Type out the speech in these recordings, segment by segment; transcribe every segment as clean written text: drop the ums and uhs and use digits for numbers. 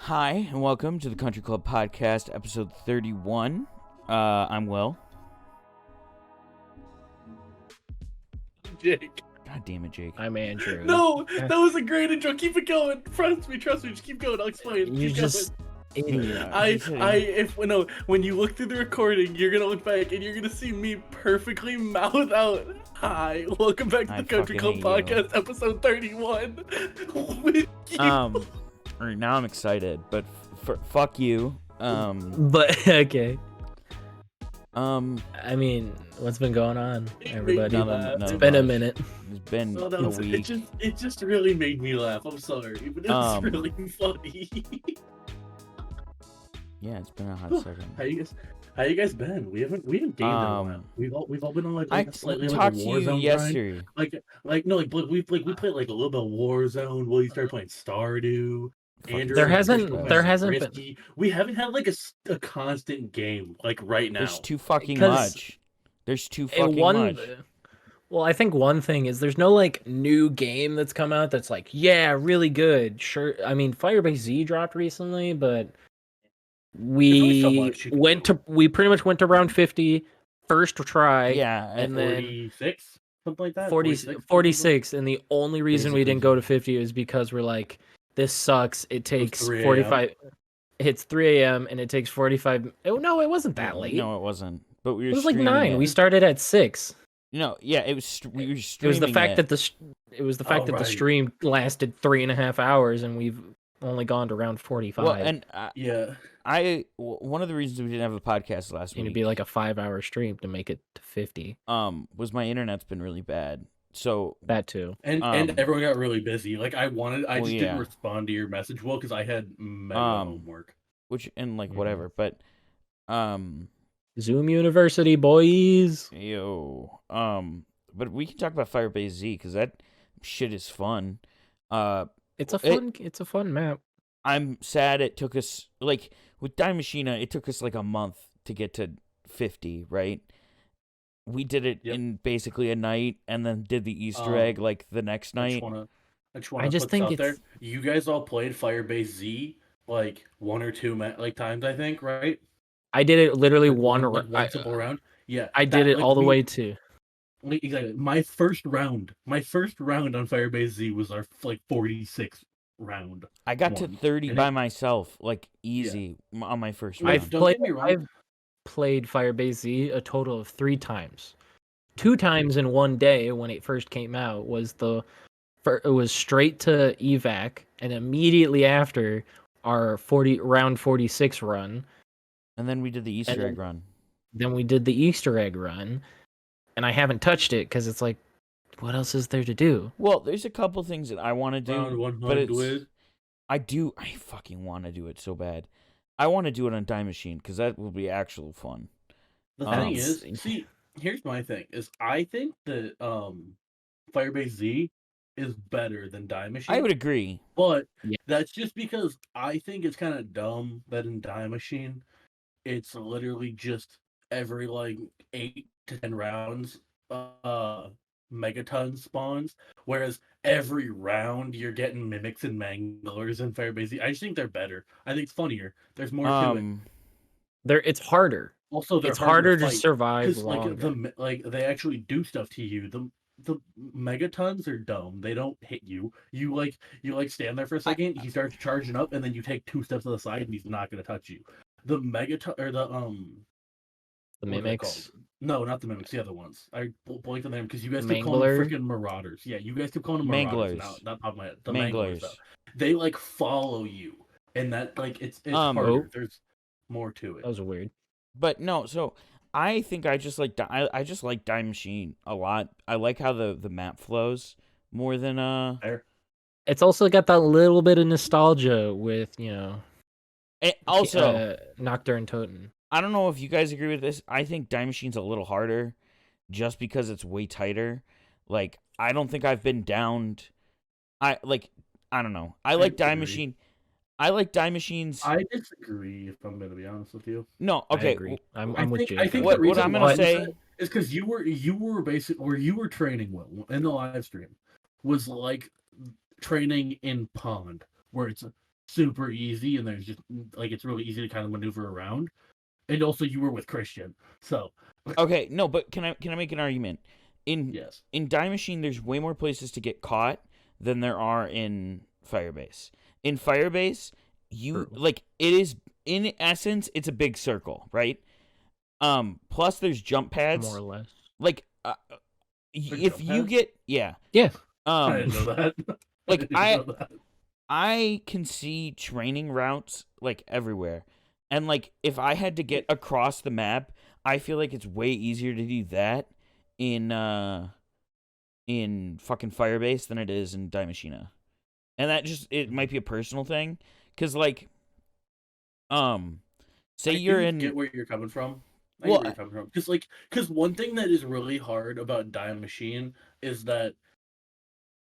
Hi, and welcome to the Country Club Podcast, episode 31. I'm Will. Jake. God damn it, Jake. I'm Andrew. No, that was a great intro. Keep it going. Trust me. Just keep going. I'll explain. You Keep just idiot. when you look through the recording, you're gonna look back and you're gonna see me perfectly mouth out. Hi, welcome back to the Country Club Podcast, episode 31. Right now I'm excited, but fuck you. But okay. I mean, what's been going on, everybody? It's been a minute. It's been a week. It just really made me laugh. I'm sorry, but it's really funny. Yeah, it's been a hot second. How you guys been? We haven't gamed in a while. We've all been on like a slightly talked like a to Warzone you grind. yesterday. We played like a little bit of Warzone. Will you start playing Stardew? Andrew, There hasn't been. We haven't had like a constant game like right now. There's too fucking much. There's too fucking much. Well, I think one thing is there's no like new game that's come out that's like, yeah, really good. Sure, I mean Firebase Z dropped recently, but we pretty much went to round 50 first try. Yeah, and then 46, something like that. 46, and the only reason we didn't go to 50 is because we're like, this sucks. It takes 45. It's 3 a.m. and it takes 45. Oh no, it wasn't that late. No, it wasn't. But it was like 9. We started at 6. No, yeah, it was. We were streaming. It was the fact that the stream lasted 3.5 hours, and we've only gone to round 45. Well, and one of the reasons we didn't have a podcast last week, it'd be like a 5-hour stream to make it to 50. Was my internet's been really bad. So that too, and everyone got really busy. Like I just didn't respond to your message, Will, because I had mega homework. Whatever, but Zoom University boys. Yo, but we can talk about Firebase Z because that shit is fun. It's a fun map. I'm sad it took us like with Die Machina, it took us like a month to get to 50, right? We did it in basically a night, and then did the Easter egg like the next night. I just think there. You guys all played Firebase Z like 1 or 2 times, I think, right? I did it literally one simple round. Yeah, I did it all the way to. Exactly. My first round on Firebase Z was our 46th round. I got to 30 by myself, like easy on my first round. I've played Firebase Z a total of 3 times. 2 times in one day when it first came out it was straight to evac, and immediately after our round 46 run. And then we did the Easter egg run. Then we did the Easter egg run, and I haven't touched it because it's like, what else is there to do? Well, there's a couple things that I want to do, but I fucking want to do it so bad. I want to do it on Die Machine because that will be actual fun. The thing is, see, here's my thing: is I think that Firebase Z is better than Die Machine. I would agree, but that's just because I think it's kind of dumb that in Die Machine, it's literally just every 8 to 10 rounds, Megaton spawns, whereas every round you're getting mimics and manglers in Firebase Z. I just think they're better. I think it's funnier. There's more to it. It's harder. Also, it's harder to survive longer. They actually do stuff to you. The Megatons are dumb. They don't hit you. You stand there for a second. He starts charging up, and then you take 2 steps to the side, and he's not gonna touch you. The Megaton or the mimics. No, not the mimics. The other ones. I blanked on them because you guys keep calling them freaking marauders. Yeah, you guys keep calling them marauders. Not top of my head. The manglers. They follow you, and that it's harder. There's more to it. That was weird. But no, so I think I just like Die Machine a lot. I like how the map flows more than It's also got that little bit of nostalgia with also Nocturne Totem. I don't know if you guys agree with this. I think Die Machine's a little harder just because it's way tighter. Like, I don't think I've been downed. I don't know. I like Die Machine. I like Die Machines. I disagree, if I'm going to be honest with you. No, okay. I agree. I'm with you. I think what I'm going to say is because you were basically where you were training in the live stream was like training in Pond, where it's super easy, and there's just like it's really easy to kind of maneuver around. And also, you were with Christian, so okay. No, but can I make an argument? Yes. In Die Machine, there's way more places to get caught than there are in Firebase. In Firebase, like it is in essence, it's a big circle, right? Plus there's jump pads, more or less. Like, if you get yeah. I didn't know that. Like I can see training routes like everywhere, and like if I had to get across the map, I feel like it's way easier to do that in fucking Firebase than it is in Die Machina. And that just, it might be a personal thing, because like say you're in, get where you're coming from. Because one thing that is really hard about Die Machine is that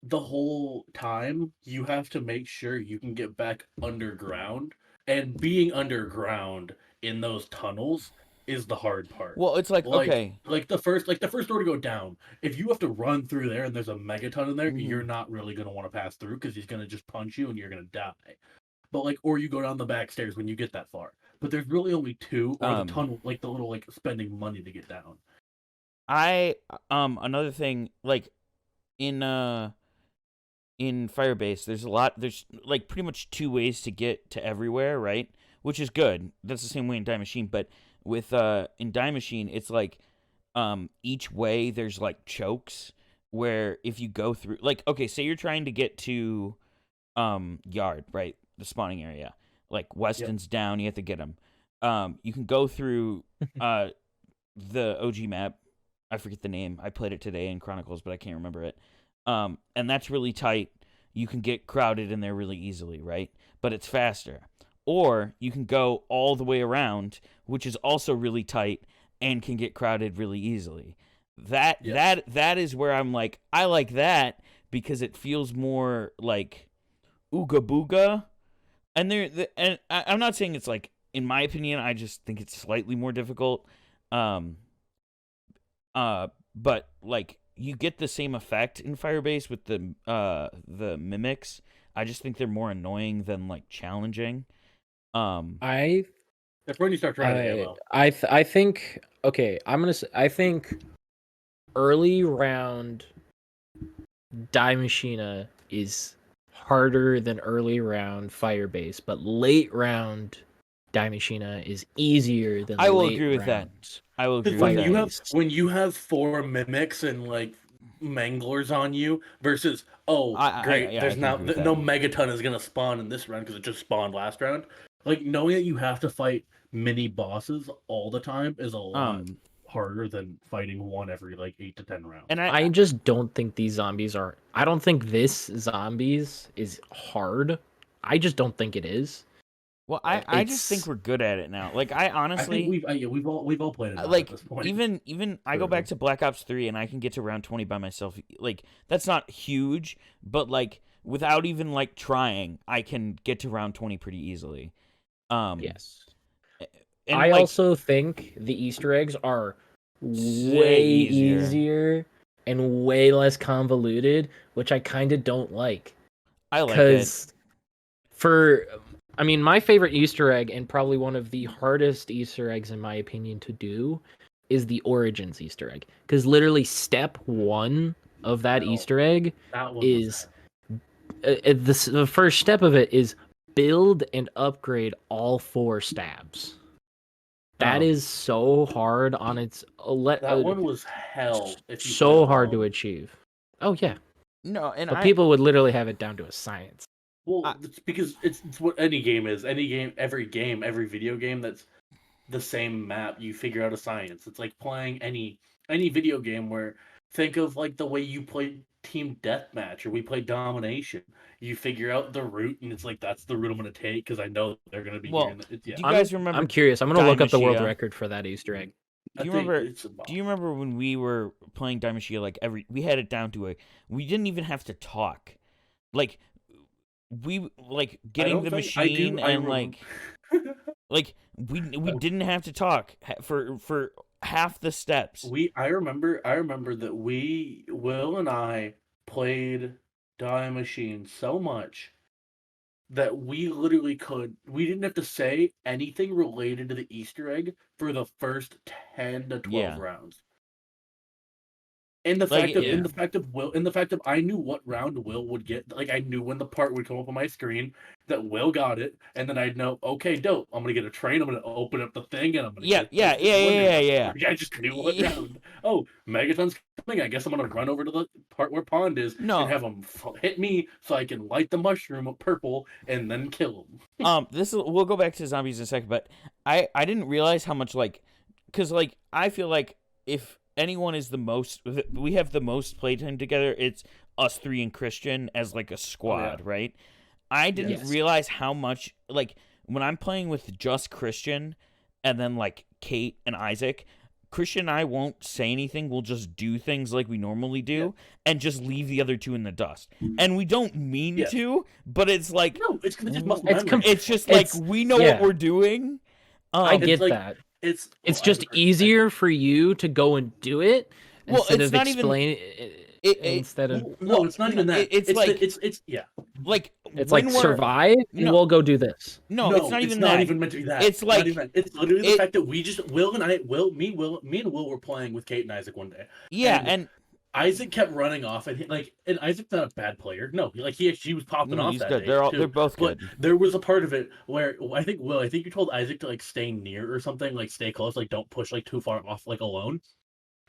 the whole time you have to make sure you can get back underground, and being underground in those tunnels is the hard part. Well, it's like okay, like the first door to go down. If you have to run through there and there's a megaton in there, you're not really gonna want to pass through because he's gonna just punch you and you're gonna die. But like, or you go down the back stairs when you get that far. But there's really only two, or the tunnel, like the little like spending money to get down. Another thing, like in Firebase, there's like pretty much two ways to get to everywhere, right? Which is good. That's the same way in Die Machine, but with in Die Machine, it's like each way there's like chokes where if you go through, like, okay, say you're trying to get to Yard, right? The spawning area. Like Weston's down, you have to get him. You can go through the OG map. I forget the name. I played it today in Chronicles, but I can't remember it. And that's really tight. You can get crowded in there really easily, right? But it's faster. Or you can go all the way around, which is also really tight and can get crowded really easily. That is where I'm like, I like that because it feels more like ooga booga. And and I'm not saying it's like, in my opinion, I just think it's slightly more difficult. But like you get the same effect in Firebase with the mimics. I just think they're more annoying than like challenging. That's when you start trying to ammo. I think okay. I think early round Die Machina is harder than early round Firebase, but late round Die Machina is easier than. I will agree with that. I will agree with that. When you have 4 mimics and like manglers on you versus great, there's no megaton is gonna spawn in this round because it just spawned last round. Like knowing that you have to fight mini bosses all the time is a lot harder than fighting one every like 8 to 10 rounds. And I just don't think these zombies are. I don't think this zombies is hard. I just don't think it is. Well, I just think we're good at it now. Like I honestly, I think we've all played it. Like at this point. even I go back to Black Ops 3 and I can get to round 20 by myself. Like that's not huge, but like without even like trying, I can get to round 20 pretty easily. Yes. And I also think the Easter eggs are way easier and way less convoluted, which I kind of don't like. I like it. I mean, my favorite Easter egg, and probably one of the hardest Easter eggs in my opinion to do, is the Origins Easter egg. Because literally step 1 of that Easter egg is... the first step of it is build and upgrade all 4 stabs. That is so hard on its... that one was hell. So hard to achieve. Oh, yeah. No, but people would literally have it down to a science. Well, it's because it's what any game is. Every video game that's the same map, you figure out a science. It's like playing any video game where, think of like the way you play Team Deathmatch or we play Domination. You figure out the route, and it's like, that's the route I'm going to take because I know they're going to be here. Do you guys remember? I'm curious. I'm going to look up the world record for that Easter egg. Do you remember when we were playing Die Machina? Like we had it down to we didn't even have to talk. Like we like getting the machine and like we didn't have to talk for half the steps. I remember that Will and I played Die Machine so much that we didn't have to say anything related to the Easter egg for the first 10 to 12 rounds. In the fact of I knew what round Will would get. Like, I knew when the part would come up on my screen that Will got it, and then I'd know, okay, dope. I'm gonna get a train. I'm gonna open up the thing, and I'm gonna yeah. Like, I just knew what round. Oh, Megaton's coming. I guess I'm gonna run over to the part where Pond is and have him hit me so I can light the mushroom purple and then kill him. We'll go back to zombies in a second, but I didn't realize how much because I feel like if anyone is we have the most playtime together, it's us three and Christian as like a squad, right? I didn't realize how much, like, when I'm playing with just Christian and then like Kate and Isaac, Christian and I won't say anything. We'll just do things like we normally do and just leave the other two in the dust. And we don't mean to, but it's like, no, it's just like we know what we're doing. I get that. It's just easier for you to go and do it instead of explaining instead of no, it's not even that. It's like survive and we'll go do this. No, it's not even that. Not even meant to be that. It's like it's literally the fact that we just me and Will were playing with Kate and Isaac one day. Yeah, and Isaac kept running off, and Isaac's not a bad player. No, he was popping off. He's that good. Day they're both good. But there was a part of it where I think you told Isaac to like stay near or something, like stay close, like don't push like too far off, like alone,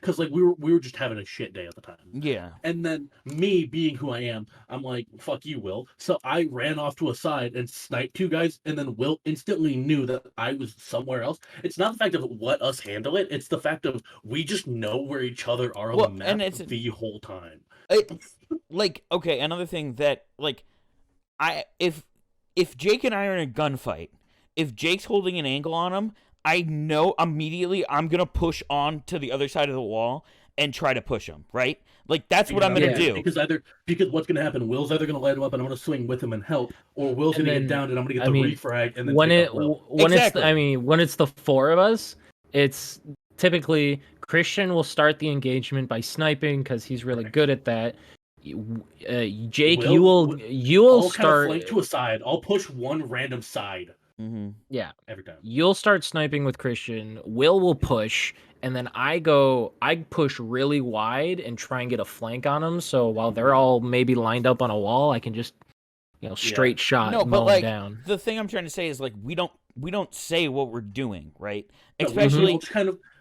because like we were just having a shit day at the time. Yeah. And then me being who I am, I'm like, fuck you, Will. So I ran off to a side and sniped two guys, and then Will instantly knew that I was somewhere else. It's not the fact of let us handle it, it's the fact of we just know where each other are on the map the whole time. Like, okay, another thing that, like, if Jake and I are in a gunfight, if Jake's holding an angle on him, I know immediately I'm going to push on to the other side of the wall and try to push him, right? Like, that's what I'm going to do. Because what's going to happen, Will's either going to light him up and I'm going to swing with him and help, or Will's going to get down and I'm going to get the refrag and then when it's the four of us, it's typically Christian will start the engagement by sniping because he's really good at that. Jake, you will start flank to a side. I'll push one random side. Mm-hmm. Yeah, every time you'll start sniping with Christian. Will push, and then I push really wide and try and get a flank on them. So while they're all maybe lined up on a wall, I can just straight shot. No, but like down. The thing I'm trying to say is like we don't say what we're doing, right? Especially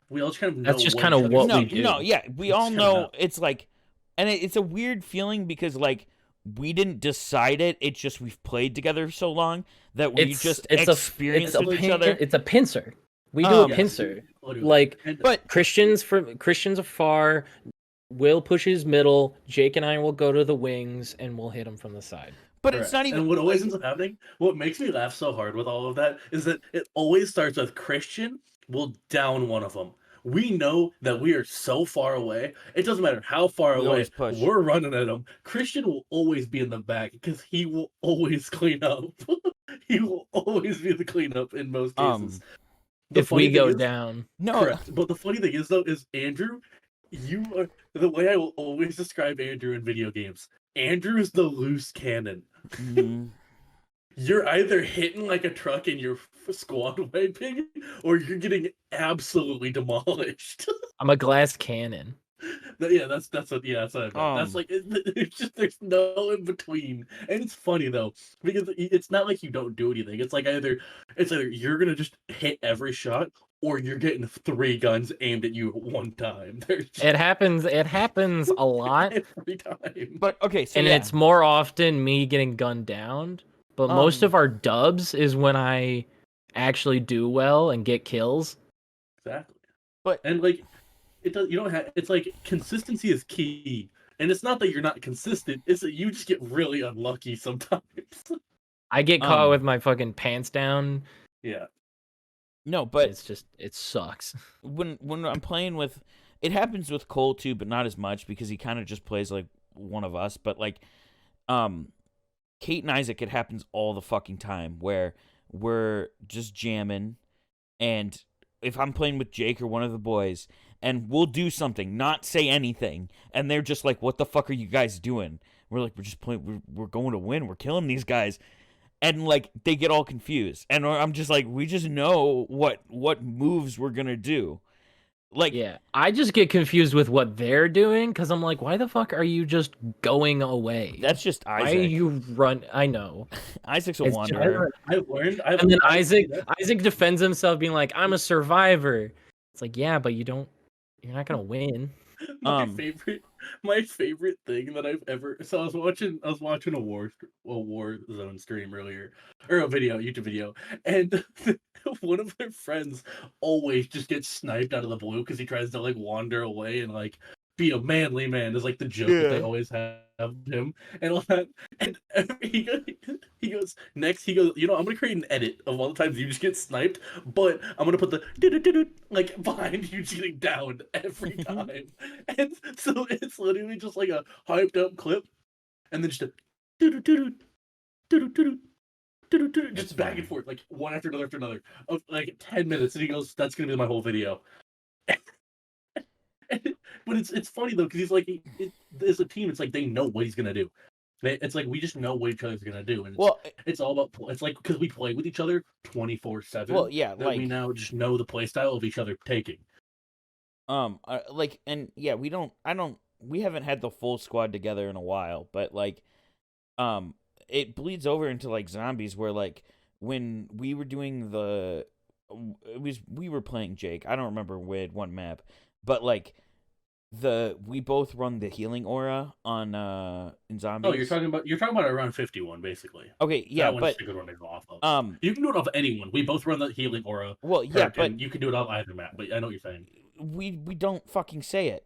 we all just kind of know that's just kind of what we do. No, yeah, we all know. It's like, and it's a weird feeling because like we didn't decide it. It's just we've played together so long that we experience with each other. It's a pincer. We do a pincer. Like, but Christian's afar. Will pushes middle. Jake and I will go to the wings and we'll hit him from the side. But it's not even. And what always ends up happening, what makes me laugh so hard with all of that, is that it always starts with Christian will down one of them. We know that we are so far away. It doesn't matter how far away we're running at him. Christian will always be in the back because he will always clean up. He will always be the cleanup in most cases. If we go down. No. Correct. But the funny thing is, though, is Andrew, you are the way I will always describe Andrew in video games. Andrew is the loose cannon. Mm-hmm. You're either hitting like a truck and you're squad wiping, or you're getting absolutely demolished. I'm a glass cannon. That's what I meant. That's like it's just there's no in between, and it's funny though because it's not like you don't do anything. It's like either you're gonna just hit every shot, or you're getting 3 guns aimed at you at one time. It happens a lot every time. But okay, so it's more often me getting gunned down. But most of our dubs is when I actually do well and get kills. Exactly. And like it's like consistency is key. And it's not that you're not consistent, it's that you just get really unlucky sometimes. I get caught with my fucking pants down. Yeah. No, but it sucks. When I'm playing with, it happens with Cole too, but not as much because he kind of just plays like one of us. But like, Kate and Isaac, it happens all the fucking time where we're just jamming, and if I'm playing with Jake or one of the boys, and we'll do something, not say anything, and they're just like, "What the fuck are you guys doing?" We're like, "We're just playing. We're going to win. We're killing these guys." and like they get all confused, and I'm just like, we just know what moves we're gonna do. Like, yeah, I just get confused with what they're doing because I'm like, why the fuck are you just going away? That's just Isaac. Why you run? I know. Isaac's a wanderer. And then Isaac defends himself, being like, "I'm a survivor." It's like, yeah, but you're not gonna win. My favorite thing that I've ever. So I was watching a Warzone stream earlier, or a YouTube video, and one of their friends always just gets sniped out of the blue because he tries to like wander away and like be a manly man is like the joke that they always have him and all that. And he goes next. He goes, I'm gonna create an edit of all the times you just get sniped, but I'm gonna put the like behind you getting downed every time. And so it's literally just like a hyped up clip, and then just a just back and forth, like one after another of like 10 minutes. And he goes, "That's gonna be my whole video." But it's funny though because he's like, as a team, it's like they know what he's gonna do. It's like we just know what each other's gonna do, and it's all about. It's like because we play with each other 24/7. Well, yeah, like we now just know the play style of each other taking. We haven't had the full squad together in a while, but like, it bleeds over into like zombies where like when we were doing we were playing Jake. I don't remember what map, but like we both run the healing aura on in zombies. Oh, you're talking about around 51 basically. Okay, yeah, but a good one to go off of. You can do it off anyone. We both run the healing aura. Well, yeah, but you can do it off either map. But I know what you're saying. We don't fucking say it.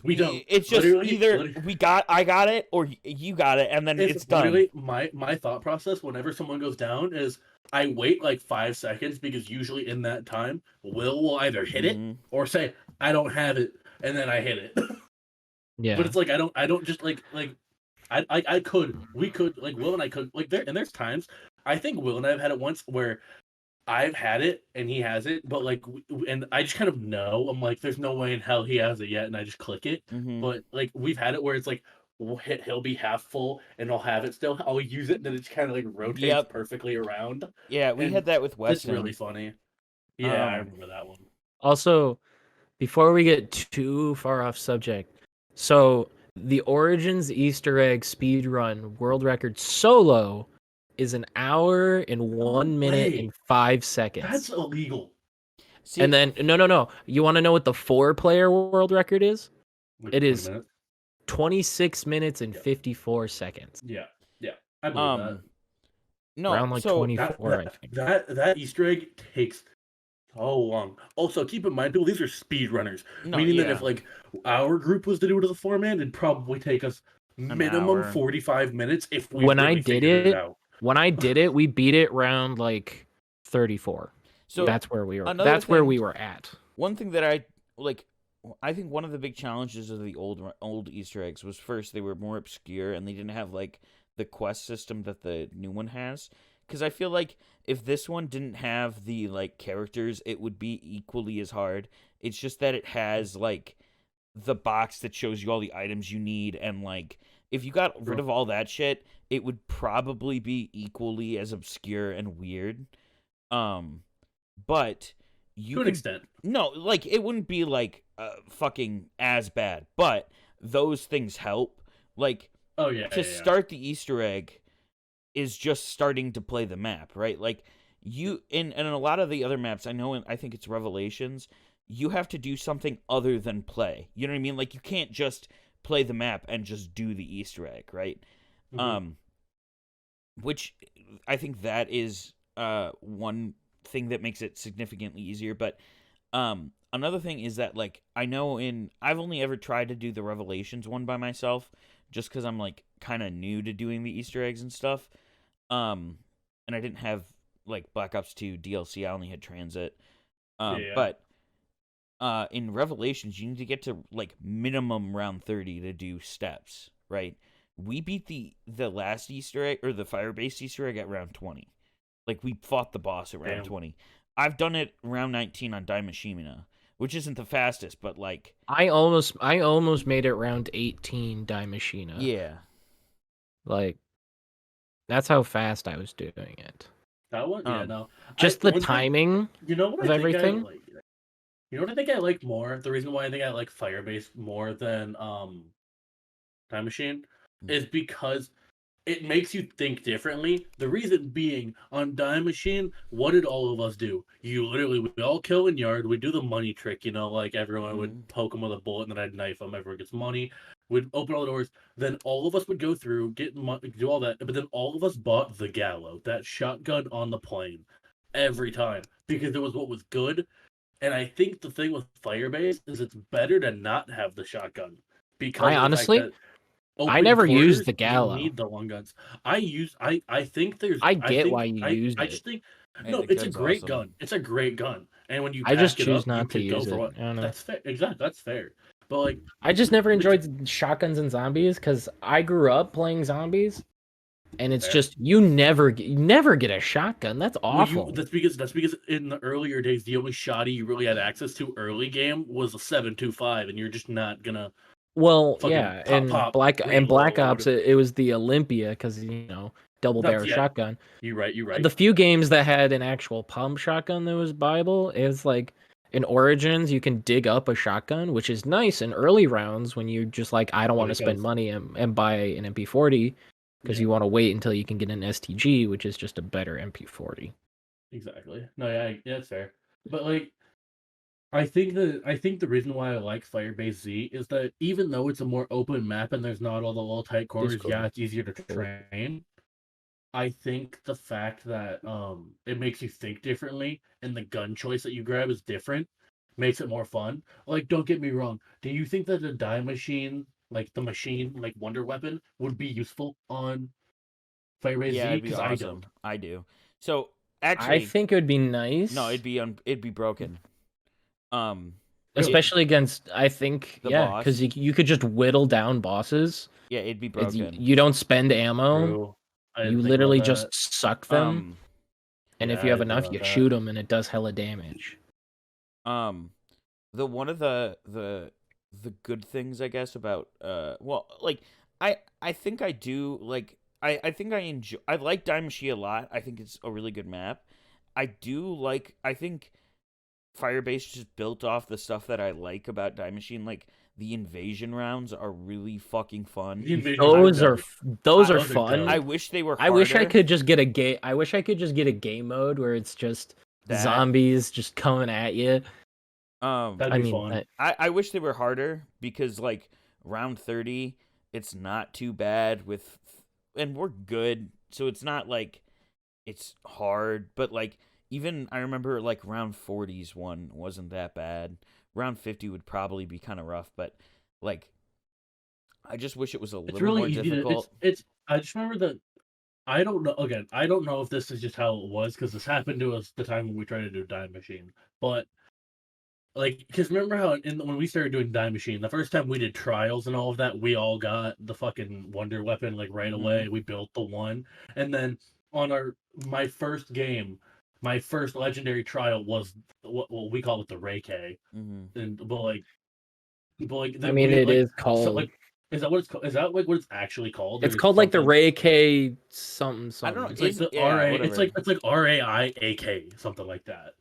We don't. It's just either I got it or you got it, and then it's done. Literally, my thought process whenever someone goes down is I wait like 5 seconds because usually in that time will either hit it or say I don't have it, and then I hit it. Yeah. But it's like I don't just like we could like Will and I could like there, and there's times I think Will and I have had it once where I've had it and he has it, but like, and I just kind of know. I'm like, there's no way in hell he has it yet, and I just click it. But like, we've had it where it's like, he'll be half full, and I'll have it still. I'll use it, and then it just kind of like rotates perfectly around. Yeah, we had that with Weston. It's really funny. Yeah, I remember that one. Also, before we get too far off subject, so the Origins Easter egg speedrun world record solo is 1 hour and 1 minute and 5 seconds. That's illegal. See, and then no. You want to know what the 4-player world record is? Like it is minutes? 26 minutes and 54 seconds. Yeah. I believe that. No, around like 24. I think that Easter egg takes so long. Also, keep in mind, people, these are speedrunners, meaning that if like our group was to do it as a 4-man, it'd probably take us minimum 45 minutes if we. When I did it, we beat it round like 34. So that's where we were. That's where we were at. One thing that I think one of the big challenges of the old Easter eggs was first they were more obscure and they didn't have like the quest system that the new one has. Because I feel like if this one didn't have the like characters, it would be equally as hard. It's just that it has like the box that shows you all the items you need, and like if you got rid of all that shit, it would probably be equally as obscure and weird. But to an extent. No, like it wouldn't be like fucking as bad, but those things help. Like start the Easter egg is just starting to play the map, right? Like you in a lot of the other maps, I think it's Revelations, you have to do something other than play. You know what I mean? Like you can't just play the map and just do the Easter egg, right? Which I think that is one thing that makes it significantly easier. But another thing is that like I've only ever tried to do the Revelations one by myself, just because I'm like kind of new to doing the Easter eggs and stuff. And I didn't have like Black Ops 2 DLC. I only had Transit. But in Revelations, you need to get to like minimum round 30 to do steps, right? We beat the last Easter egg, or the fire-based Easter egg, at round 20. Like we fought the boss at round 20. I've done it round 19 on Daimashima, which isn't the fastest, but like I almost made it round 18 Daimashima. Yeah. Like That's how fast I was doing it. That one, yeah, no. Just the timing of everything. You know what I think I like more? The reason why I think I like Firebase more than Time Machine is because it makes you think differently. The reason being, on Time Machine, what did all of us do? We all kill in yard. We do the money trick, like everyone would poke him with a bullet and then I'd knife him. Everyone gets money. We'd open all the doors. Then all of us would go through, do all that. But then all of us bought the Gallo, that shotgun on the plane, every time because it was what was good. And I think the thing with Firebase is it's better to not have the shotgun because I honestly. I never used the Gallo. You need the long guns. I think there's. I get why you use it. I just think it's a great gun. It's a great gun, and when you I just choose not to use it. I don't know. That's fair. Exactly, that's fair. But like, I just never enjoyed shotguns and zombies because I grew up playing zombies, and it's just you never get a shotgun. That's awful. That's because in the earlier days, the only shotty you really had access to early game was a 7.25, and you're just not gonna. Well, yeah, and Black Ops, it was the Olympia because double barrel shotgun. You're right. The few games that had an actual pump shotgun that was viable is like in Origins, you can dig up a shotgun, which is nice in early rounds when you just like I don't want to spend money and buy an MP40 because you want to wait until you can get an STG, which is just a better MP40. Exactly. No, yeah, that's fair. But like. I think the reason why I like Firebase Z is that even though it's a more open map and there's not all the little tight corners, it's easier to train. I think the fact that it makes you think differently and the gun choice that you grab is different makes it more fun. Like, don't get me wrong. Do you think that the Die Machine, like the machine, like Wonder Weapon, would be useful on Firebase Z? Because awesome. I do. So actually, I think it would be nice. No, it'd be broken. Especially against, I think, because you could just whittle down bosses. Yeah, it'd be broken. You don't spend ammo. You literally just suck them. And if you have enough, you shoot them, and it does hella damage. One of the good things, I guess, about I think I do like I think I like Die Machine a lot. I think it's a really good map. I think Firebase just built off the stuff that I like about Die Machine. Like the invasion rounds are really fucking fun. Those are fun. I wish they were. I wish I could just get a game. I wish I could just get a game mode where it's just zombies just coming at you. That'd be fun. I wish they were harder because like round 30, it's not too bad and we're good, so it's not like it's hard, but like. Even I remember like round 40's one wasn't that bad. Round 50 would probably be kind of rough, but like I just wish it was a little more difficult. I just remember that I don't know. Again, I don't know if this is just how it was because this happened to us the time when we tried to do Die Machine. But like, because remember how when we started doing Die Machine, the first time we did trials and all of that, we all got the fucking Wonder Weapon like right away. We built the one, and then on my first game. My first legendary trial was what we call it the Ray K, but I mean, it is called. So, like, is that what it's called? Is that like what it's actually called? It's called like the Ray K something. I don't know. It's like the RA. It's like RAIAK something like that.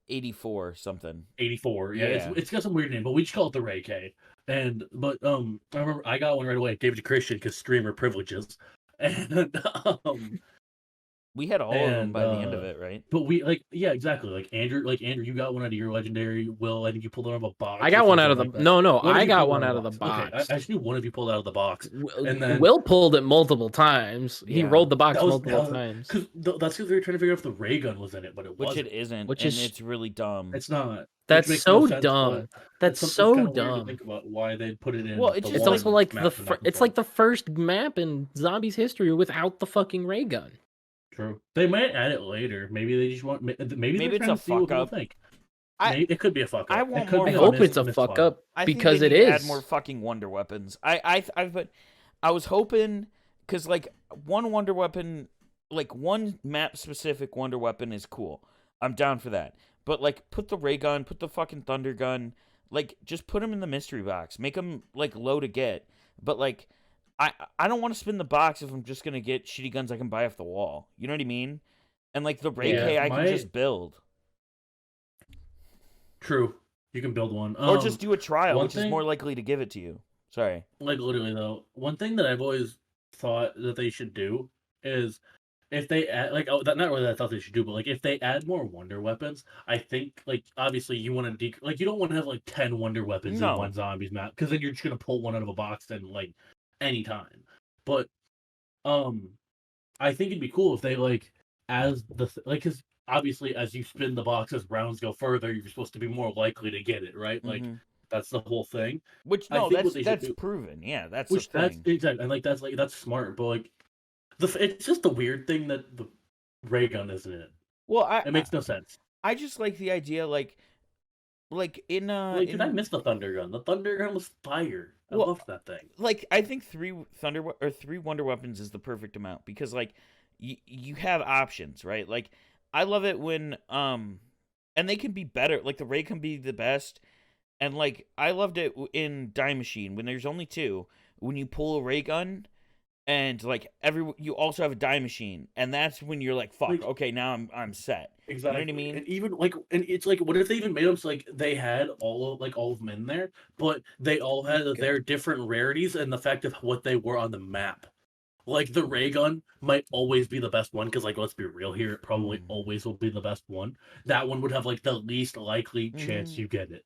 84 something. 84. Yeah. It's got some weird name, but we just call it the Ray K. I remember I got one right away. Gave it to Christian because streamer privileges, and we had all of them by the end of it, right? But exactly. Like Andrew, you got one out of your legendary. Will, I think you pulled it out of a box. I got one out of the I got one out of the box. Okay. I just knew one of you pulled out of the box. And then Will pulled it multiple times. He rolled the box multiple times. That's because we were trying to figure out if the ray gun was in it, but it wasn't. Which it isn't. It's really dumb. It's not. That's so dumb. That's so dumb. Think about why they put it in. Well, it's also like it's like the first map in Zombies history without the fucking ray gun. True. They might add it later. Maybe they just want. Maybe it's a fuck up. It could be a fuck up. I hope it's a fuck up because it is. Add more fucking Wonder Weapons. I was hoping because like one Wonder Weapon, like one map specific Wonder Weapon is cool. I'm down for that. But like, put the ray gun, put the fucking thunder gun, like just put them in the mystery box. Make them like low to get. But like, I don't want to spin the box if I'm just gonna get shitty guns I can buy off the wall. You know what I mean? And like the Ray K, I can just build. True, you can build one, or just do a trial, which is more likely to give it to you. Sorry. Like literally though, one thing that I've always thought that they should do is if they add not really that I thought they should do, but like if they add more wonder weapons, I think like obviously you want to you don't want to have like 10 wonder weapons in one zombies map because then you're just gonna pull one out of a box and like anytime. But I think it'd be cool if they like as the because obviously as you spin the box as rounds go further, you're supposed to be more likely to get it, right? Like that's the whole thing. Which that's proven. Yeah, that's the thing. That's exactly, and like that's smart, but like it's just the weird thing that the ray gun isn't it. Well, it makes no sense. I just like the idea, like in did I miss the thunder gun? The thunder gun was fire. I loved that thing. Like I think three wonder weapons is the perfect amount because like you have options, right? Like I love it when and they can be better. Like the ray can be the best, and like I loved it in Die Machine when there's only 2. When you pull a ray gun, and like you also have a Die Machine, and that's when you're like, fuck, okay, now I'm set. Exactly. You know what I mean? And even like, and it's like, what if they even made them so like they had all of them in there, but they all had their different rarities and the fact of what they were on the map. Like the ray gun might always be the best one because like let's be real here, it probably always will be the best one. That one would have like the least likely chance you get it.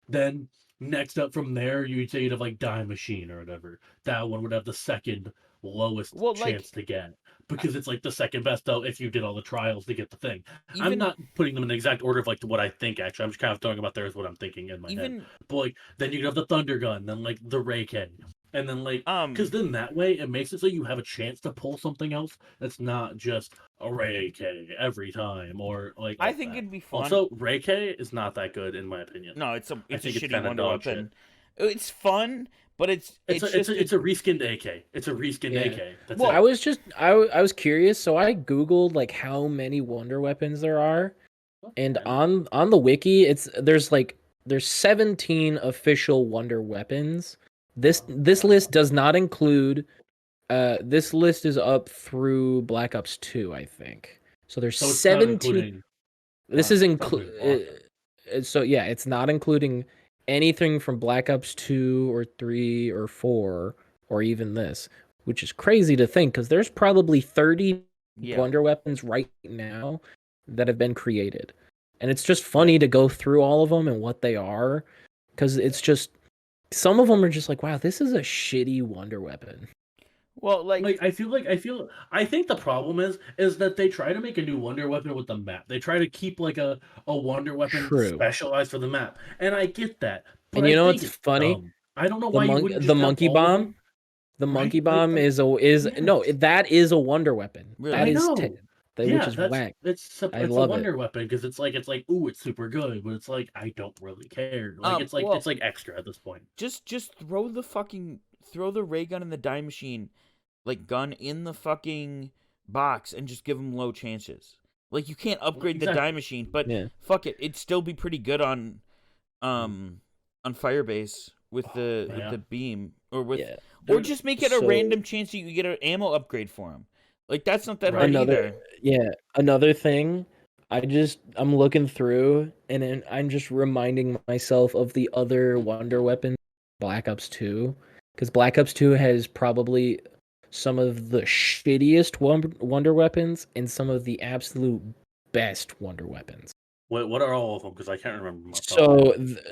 Then next up from there, you'd say you'd have like Die Machine or whatever. That one would have the second lowest chance to get because it's like the second best though if you did all the trials to get the thing. I'm not putting them in the exact order of like what I think actually. I'm just kind of throwing about there is what I'm thinking in my head. But like then you have the Thunder Gun, then like the Ray K, and then like because then that way it makes it so you have a chance to pull something else that's not just a Ray K every time or like. I think it'd be fun. Also, Ray K is not that good in my opinion. No, it's a shitty wonder weapon. It's fun. But it's a reskinned AK. It's a reskinned AK. That's well, it. I was curious, so I googled like how many wonder weapons there are, and on the wiki, there's 17 official wonder weapons. This list does not include. This list is up through Black Ops 2, I think. So there's 17. This is so yeah, it's not including anything from Black Ops 2 or 3 or 4 or even this, which is crazy to think because there's probably 30 wonder weapons right now that have been created. And it's just funny to go through all of them and what they are because it's just some of them are just like, wow, this is a shitty wonder weapon. Well, I think the problem is that they try to make a new wonder weapon with the map. They try to keep like a wonder weapon specialized for the map, and I get that. But and you know what's funny? I don't know why you wouldn't the monkey bomb. The monkey bomb is that is a wonder weapon. Really? That is which is whack. It's a wonder weapon because it's like ooh, it's super good, but it's like I don't really care. Like it's like extra at this point. Just throw the ray gun in the Die Machine. Like gun in the fucking box and just give them low chances. Like you can't upgrade the Die Machine, but fuck it, it'd still be pretty good on Firebase with the beam or just make it a random chance that you get an ammo upgrade for him. Like that's not that hard either. Yeah, another thing. I'm looking through and I'm just reminding myself of the other wonder weapon, Black Ops 2, because Black Ops 2 has probably some of the shittiest wonder weapons and some of the absolute best wonder weapons. What are all of them? Because I can't remember.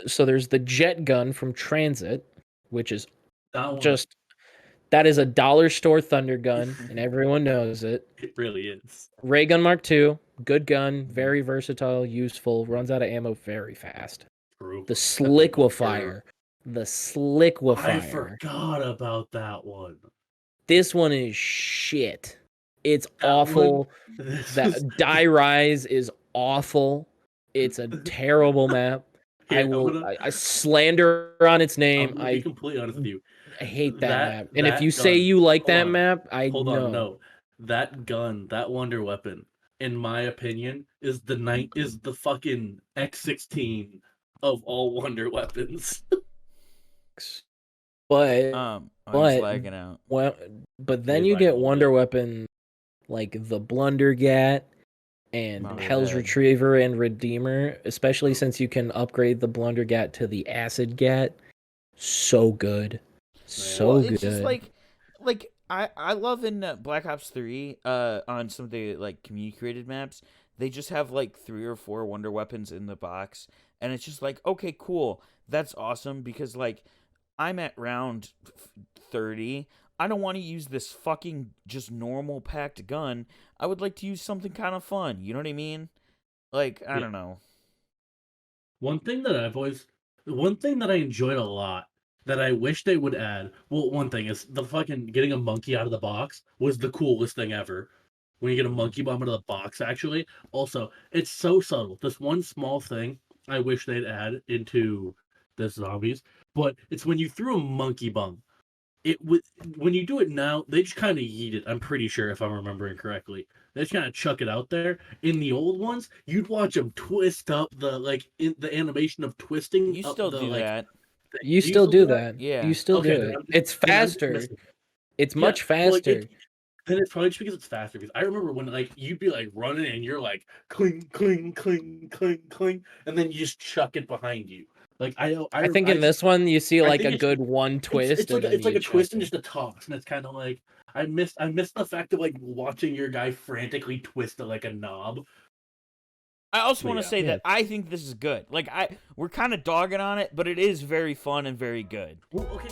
So there's the jet gun from Transit, which is that is a dollar store thunder gun, and everyone knows it. It really is. Ray Gun Mark II, good gun, very versatile, useful, runs out of ammo very fast. True. The Sliquifier. I forgot about that one. This one is shit. It's awful. Die Rise is awful. It's a terrible map. I slander on its name. I'm gonna be completely honest with you. I hate that map. And if you say you like that map, no. That gun, that wonder weapon, in my opinion, is the fucking X16 of all wonder weapons. He's lagging out. Well, but then you get Wonder Weapon like the Blundergat and Hell's Retriever and Redeemer, especially since you can upgrade the Blundergat to the Acid Gat. So good. So good. It's just like I love in Black Ops 3 on some of the like community created maps, they just have like 3 or 4 wonder weapons in the box, and it's just like, okay, cool. That's awesome, because like I'm at round 30. I don't want to use this fucking just normal packed gun. I would like to use something kind of fun. You know what I mean? Like, I don't know. One thing that I enjoyed a lot that I wish they would add. Well, one thing is the fucking getting a monkey out of the box was the coolest thing ever. When you get a monkey bomb out of the box, actually. Also, it's so subtle. This one small thing I wish they'd add into the zombies, but it's when you threw a monkey bomb. When you do it now, they just kind of yeet it. I'm pretty sure, if I'm remembering correctly, they just kind of chuck it out there. In the old ones, you'd watch them twist up the animation of twisting. You still do that. You still do that. Yeah. You still do it. It's faster. It's much faster. Then it's probably just because it's faster. Because I remember when you'd be like running and you're like cling, cling, cling, cling, cling, and then you just chuck it behind you. Like I think in this one you see like a good one twist. It's like a twist and just a toss, and it's kind of like I miss the fact of like watching your guy frantically twist it like a knob. I also want to say that I think this is good. Like we're kind of dogging on it, but it is very fun and very good. Well, okay.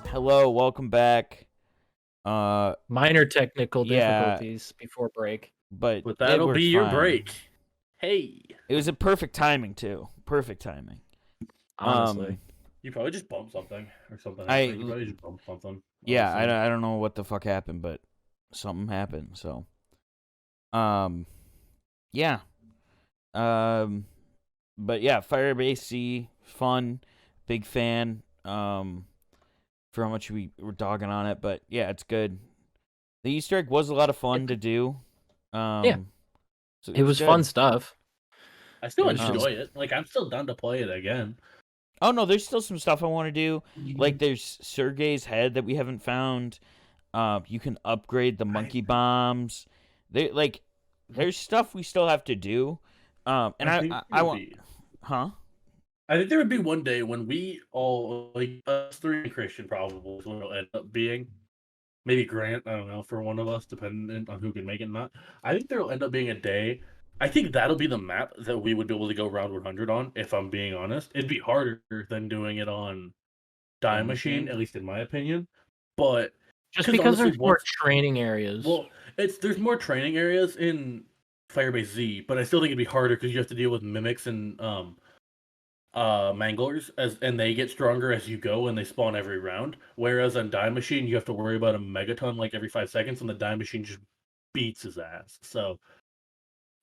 Hello, welcome back. Minor technical difficulties before break. But that'll be your break. Hey. It was a perfect timing too. Perfect timing. Honestly. You probably just bumped something or something. You probably just bumped something. Yeah, I don't know what the fuck happened, but something happened, so yeah. But yeah, Firebase C, fun, big fan. For how much we were dogging on it, but yeah, it's good. The Easter egg was a lot of fun to do. So it was good. Fun stuff. I still enjoy it. Like, I'm still down to play it again. Oh no, there's still some stuff I want to do. Like there's Sergei's head that we haven't found. You can upgrade the monkey bombs. There's stuff we still have to do. And I want, huh? I think there would be one day when we all, like us three and Christian probably will end up being, maybe Grant, I don't know, for one of us, depending on who can make it or not. I think there will end up being a day. I think that'll be the map that we would be able to go round 100 on, if I'm being honest. It'd be harder than doing it on Die Machine, at least in my opinion. But just because there's more training areas. Well, there's more training areas in Firebase Z, but I still think it'd be harder because you have to deal with mimics and manglers and they get stronger as you go and they spawn every round, whereas on Die Machine you have to worry about a megaton like every 5 seconds, and the Die Machine just beats his ass. So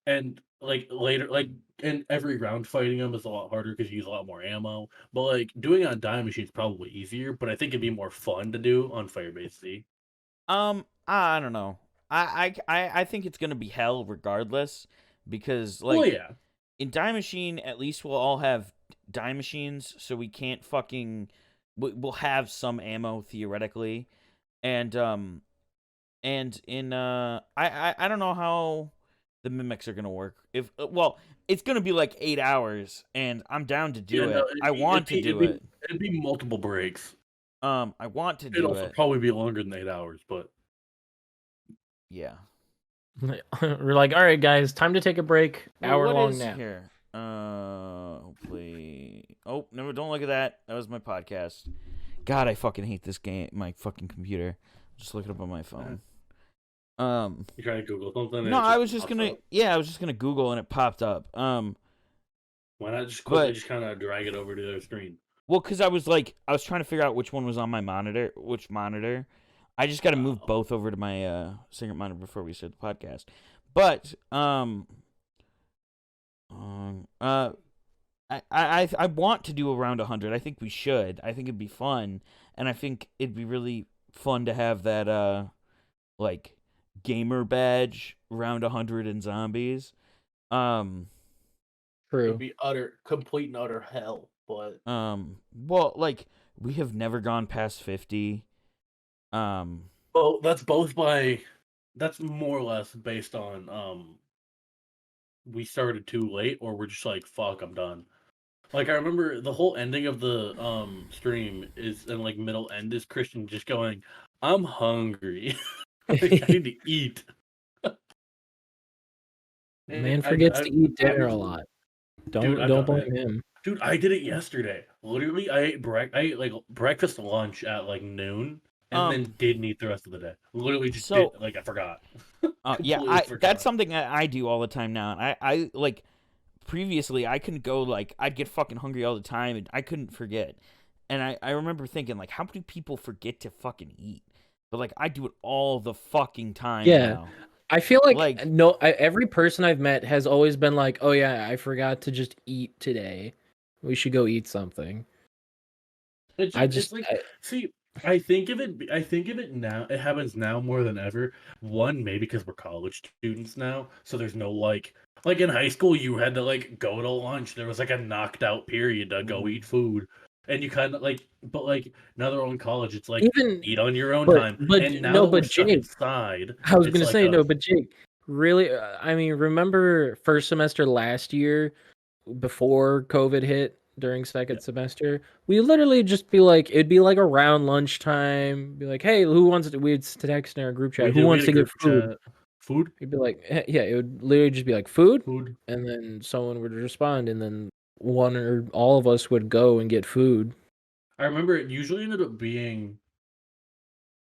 and and every round fighting him is a lot harder because you use a lot more ammo, but like doing it on Die Machine is probably easier, but I think it'd be more fun to do on Firebase C. I don't know. I think it's gonna be hell regardless, because in Die Machine at least we'll all have Die Machines, so we can't we'll have some ammo theoretically, and in I don't know how the mimics are gonna work. If it's gonna be like 8 hours, and I'm down to do it. I want to do it. It'd be multiple breaks. I want to do it. It'd also probably be longer than 8 hours, but yeah. We're like, all right, guys, time to take a break. Hour long nap. Here? Hopefully. Oh, no, don't look at that. That was my podcast. God, I fucking hate this game. My fucking computer. Just look it up on my phone. You trying to Google something? No, I was just gonna. Yeah, I was just gonna Google and it popped up. Why not just quickly just kind of drag it over to their screen? Well, because I was trying to figure out which one was on my monitor, which monitor. I just got to move both over to my second monitor before we start the podcast. But I want to do around 100. I think we should. I think it'd be fun, and I think it'd be really fun to have that like gamer badge around 100 in zombies. True. It'd be complete and utter hell, but well, like we have never gone past 50. Well, that's more or less based on we started too late, or we're just like, fuck, I'm done. Like, I remember the whole ending of the stream is, and like middle end is Christian just going, I'm hungry. Like, I need to eat. Man forgets to eat dinner a lot. Don't blame him. Dude, I did it yesterday. Literally, I ate like breakfast, lunch at like noon, and then didn't eat the rest of the day. Literally, just I forgot. Yeah, that's something I do all the time now. I like previously I couldn't go, like I'd get fucking hungry all the time, and I couldn't forget. And I remember thinking, like, how many people forget to fucking eat? But like I do it all the fucking time. Yeah. Now. I feel like every person I've met has always been like, "Oh yeah, I forgot to just eat today. We should go eat something." I think of it now. It happens now more than ever. One, maybe because we're college students now, so there's no like in high school you had to like go to lunch. There was like a knocked out period to go eat food. And you kind of like, but like now they're all in college. It's like eat on your own time. And now we're stuck inside. I was gonna say but Jake, really, I mean, remember first semester last year, before COVID hit during second semester, we literally just be like, it'd be like around lunchtime, be like, hey, who wants to? We'd text in our group chat, who wants to get food? Food? You'd be like, yeah, it would literally just be like food, and then someone would respond, and then one or all of us would go and get food. I remember it usually ended up being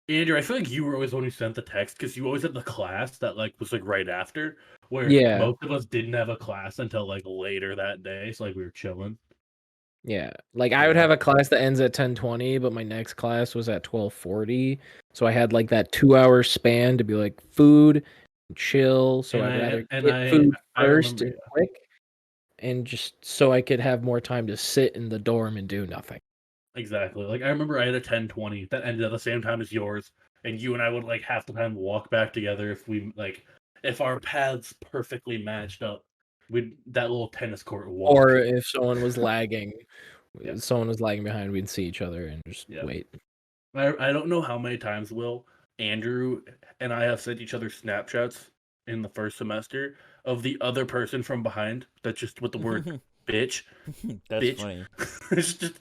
Andrew. I feel like you were always the one who sent the text because you always had the class that like was like right after, where most of us didn't have a class until like later that day. So like we were chilling. Yeah, like I would have a class that ends at 10:20, but my next class was at 12:40, so I had like that 2-hour span to be like food, and chill. So I'd rather get food first and quick, and just so I could have more time to sit in the dorm and do nothing. Exactly. Like I remember I had a 10:20 that ended at the same time as yours, and you and I would like half the time walk back together if our paths perfectly matched up. That little tennis court walk. Or if someone was lagging, behind, we'd see each other and just wait. I don't know how many times, Will, Andrew and I have sent each other Snapchats in the first semester of the other person from behind that's just with the word bitch. That's bitch. Funny.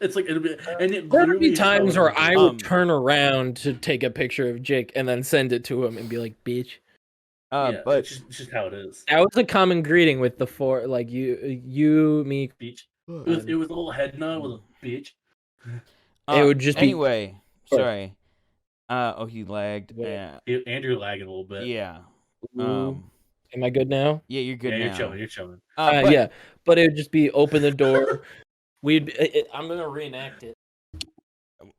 It's like it'll be, and it there would be times where I would turn around to take a picture of Jake and then send it to him and be like, bitch. But it's just how it is. That was a common greeting with the four, like you, me, bitch. It was a little head nod with a bitch. It would just anyway. Sorry. He lagged. Yeah. Andrew lagging a little bit. Yeah. Am I good now? Yeah, you're good now. You're chilling. Yeah, but it would just be open the door. I'm gonna reenact it.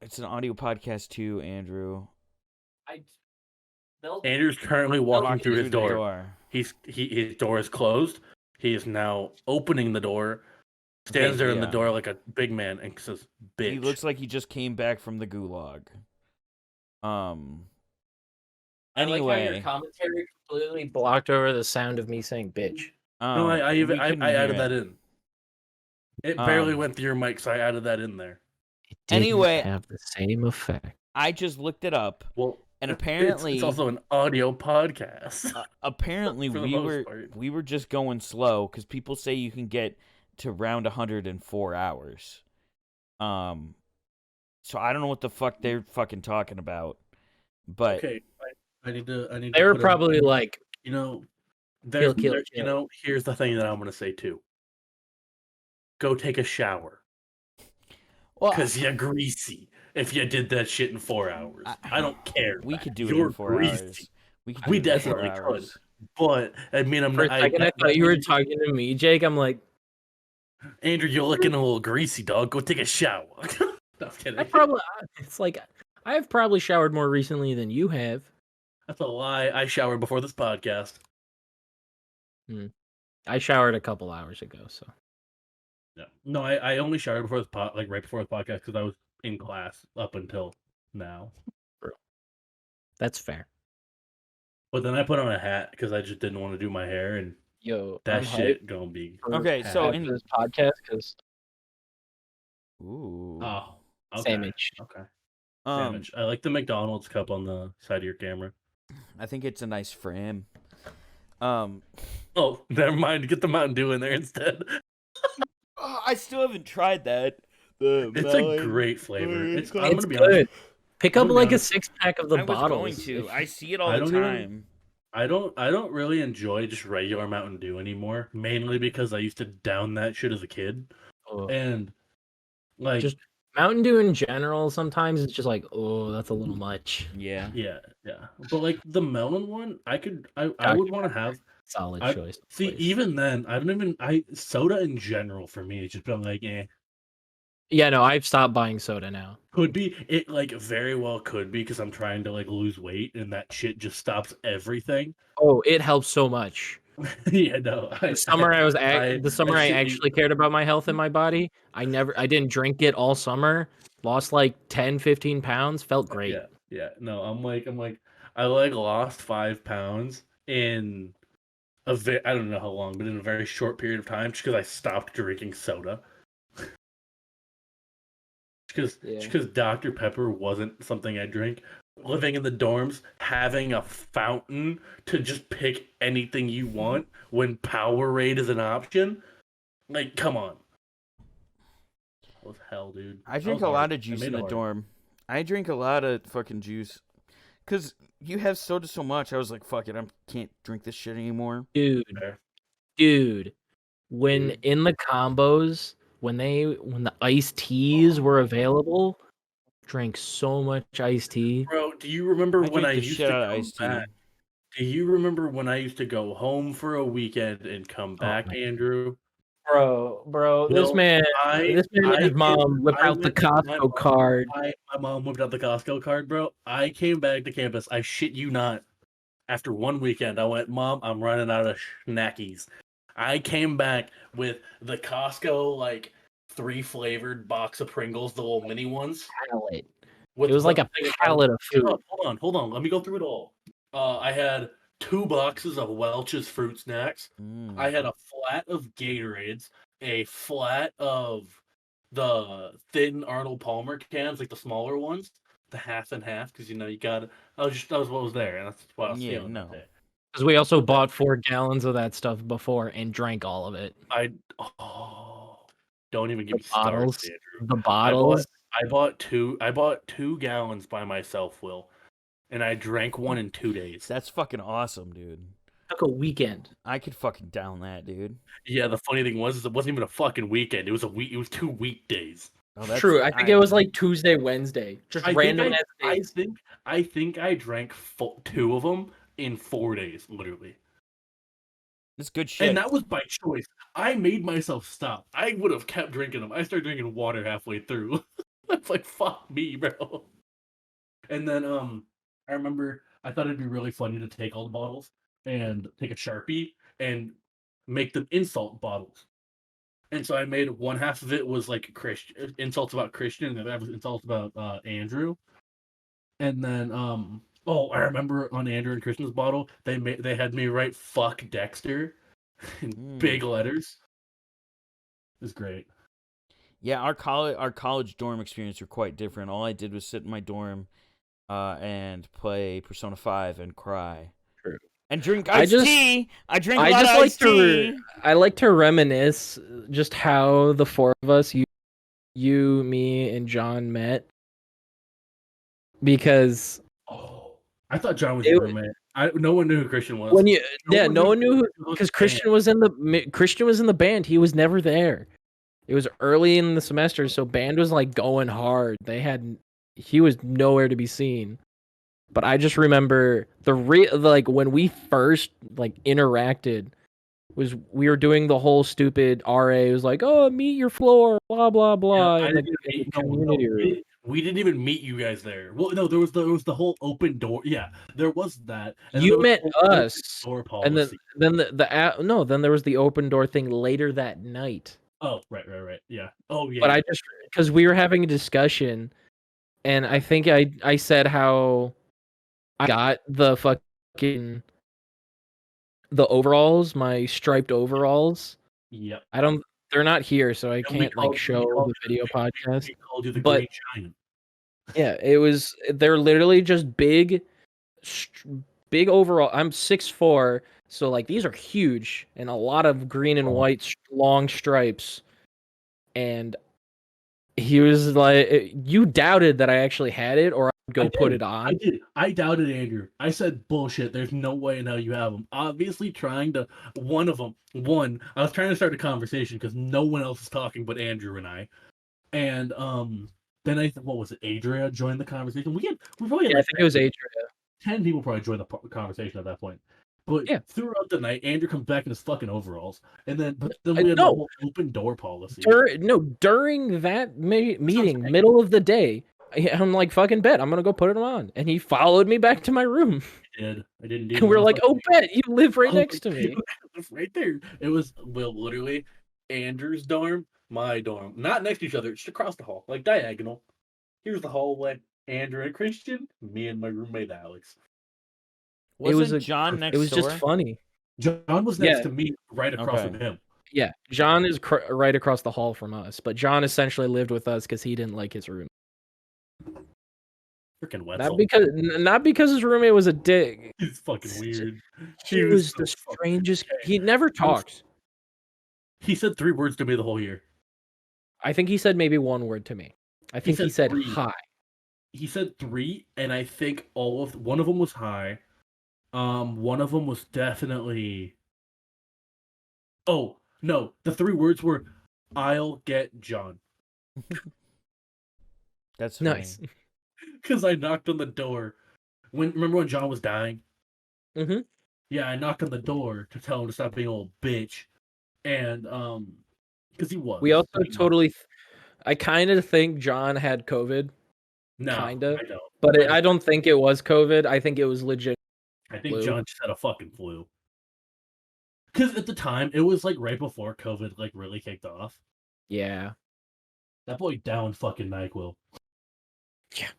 It's an audio podcast too, Andrew. Andrew's currently walking through his door. His door is closed. He is now opening the door. Stands there in the door like a big man and says, "Bitch." He looks like he just came back from the gulag. Anyway, I like how your commentary completely blocked over the sound of me saying "bitch." No, I added that in. It barely went through your mic, so I added that in there. It didn't have the same effect. I just looked it up. Well, and apparently it's also an audio podcast. Apparently, we were just going slow because people say you can get to around 104 hours. So I don't know what the fuck they're fucking talking about, but okay, I need to. They were probably like, kill. Here's the thing that I'm gonna say too. Go take a shower. Well, because you're greasy. If you did that shit in 4 hours, I don't care. We could do it in 4 hours. We definitely could. But I mean, I thought you were talking to me, Jake. I'm like, Andrew, you're looking a little greasy, dog. Go take a shower. No, I'm kidding. I've probably showered more recently than you have. That's a lie. I showered before this podcast. I showered a couple hours ago, so. Yeah. No, I only showered before this right before the podcast because I was in class up until now. That's fair. But then I put on a hat because I just didn't want to do my hair, and that shit gonna be okay. So in this podcast, because sandwich. Okay. Sandwich. I like the McDonald's cup on the side of your camera. I think it's a nice frame. Oh, never mind. Get the Mountain Dew in there instead. I still haven't tried that. It's a great flavor. I'm gonna be good. Honest. Pick up like a 6-pack of the bottles. I see it all the time. I don't really enjoy just regular Mountain Dew anymore. Mainly because I used to down that shit as a kid, and like just Mountain Dew in general. Sometimes it's just like, oh, that's a little much. Yeah. But like the melon one, I would want to have. Solid choice. See, even then, soda in general for me, it's just been like, eh. Yeah, no, I've stopped buying soda now. Could be, it like very well could be because I'm trying to like lose weight and that shit just stops everything. Oh, it helps so much. Yeah, no. The summer I actually cared about my health and my body. I didn't drink it all summer. Lost like 10, 15 pounds. Felt great. Yeah. No, I'm like, I like lost 5 pounds in I don't know how long, but in a very short period of time, just because I stopped drinking soda. Because Dr. Pepper wasn't something I drink. Living in the dorms, having a fountain to just pick anything you want when Powerade is an option. Like, come on. That was hell, dude. I drink a lot of juice in the dorm. I drink a lot of fucking juice. Because you have soda so much, I was like, fuck it, I can't drink this shit anymore. Dude. When in the combos, when the iced teas were available, drank so much iced tea. Bro, do you remember when I used to come back? Do you remember when I used to go home for a weekend and come back, Andrew? Bro, this man and his mom whipped out the Costco card. My mom whipped out the Costco card, bro. I came back to campus. I shit you not. After one weekend, I went, Mom, I'm running out of snackies. I came back with the Costco, like, 3-flavored box of Pringles, the little mini ones. Pallet. It was like a pallet of food. Hold on. Let me go through it all. I had 2 boxes of Welch's fruit snacks. I had a flat of Gatorades, a flat of the thin Arnold Palmer cans, like the smaller ones, the half and half, because you got. That was what was there, and that's what I was feeling that day. Because we also bought 4 gallons of that stuff before and drank all of it. Don't even get me started, Andrew. The bottles. I bought 2 gallons by myself, Will. And I drank one in 2 days. That's fucking awesome, dude. Took a weekend. I could fucking down that, dude. Yeah, the funny thing was it wasn't even a fucking weekend. It was It was 2 weekdays. Oh, true. I think it was like Tuesday, Wednesday. Just random days. I think I drank 2 of them in 4 days, literally. That's good shit. And that was by choice. I made myself stop. I would have kept drinking them. I started drinking water halfway through. That's like, fuck me, bro. And then I remember I thought it'd be really funny to take all the bottles and take a Sharpie and make them insult bottles. And so I made one half of it was like insults about Christian, and the other half was insults about Andrew. And then I remember on Andrew and Christian's bottle, they had me write "fuck Dexter" in big letters. It was great. Yeah, our college dorm experience were quite different. All I did was sit in my dorm and play Persona 5 and cry. True. And drink iced tea. I drink a lot of iced tea. I like to reminisce just how the 4 of us, you, me, and John met. Because I thought John was your roommate. No one knew who Christian was. No one knew because Christian was in the band. He was never there. It was early in the semester, so band was like going hard. He was nowhere to be seen. But I just remember when we first interacted was we were doing the whole stupid RA. It was like, oh, meet your floor, blah blah blah. Yeah, We didn't even meet you guys there. Well, no, there was the whole open door. Yeah, there was that. And you met us, door and then then there was the open door thing later that night. Oh, right. Yeah. Oh, yeah. But I just because we were having a discussion, and I think I said how I got the fucking the overalls, my striped overalls. Yep. They're not here, so I can't show the video podcast. We called you the Green Giant. Yeah, they're literally just big overall. I'm 6'4", so like these are huge and a lot of green and white long stripes. And he was like, you doubted that I actually had it, or I'd go put it on. I did. I doubted Andrew. I said, bullshit, there's no way in hell you have them. Obviously trying to, I was trying to start a conversation because no one else is talking but Andrew and I. And then what was it, Adria joined the conversation? We probably had I think it was Adria. 10 people probably joined the conversation at that point. But throughout the night, Andrew comes back in his fucking overalls, and then we had the whole open door policy. During that meeting, middle of the day, I'm like, fucking bet, I'm gonna go put it on, and he followed me back to my room. I didn't. And we're like, oh, bet you live right next to me. Right there. It was literally Andrew's dorm, my dorm, not next to each other, just across the hall, like diagonal. Here's the hallway. Andrew and Christian, me and my roommate Alex. John next door? It was just funny. John was next to me, right across from him. Yeah, John is right across the hall from us, but John essentially lived with us because he didn't like his room. Freaking Wetzel. Not because his roommate was a dick. He's fucking weird. He was the strangest. He never talked. He said 3 words to me the whole year. I think he said maybe 1 word to me. I think he said 3. hi. He said 3, and I think one of them was hi. One of them was definitely. Oh no, the 3 words were, "I'll get John." That's funny. Nice. Because I knocked on the door. Remember when John was dying? Mm-hmm. Yeah, I knocked on the door to tell him to stop being a little bitch, and because he was. We also totally. I kind of think John had COVID. No, kind of. I don't. But I don't think it was COVID. I think it was legit. I think John just had a fucking flu. Because at the time, it was like right before COVID like really kicked off. Yeah. That boy downed fucking NyQuil. Yeah.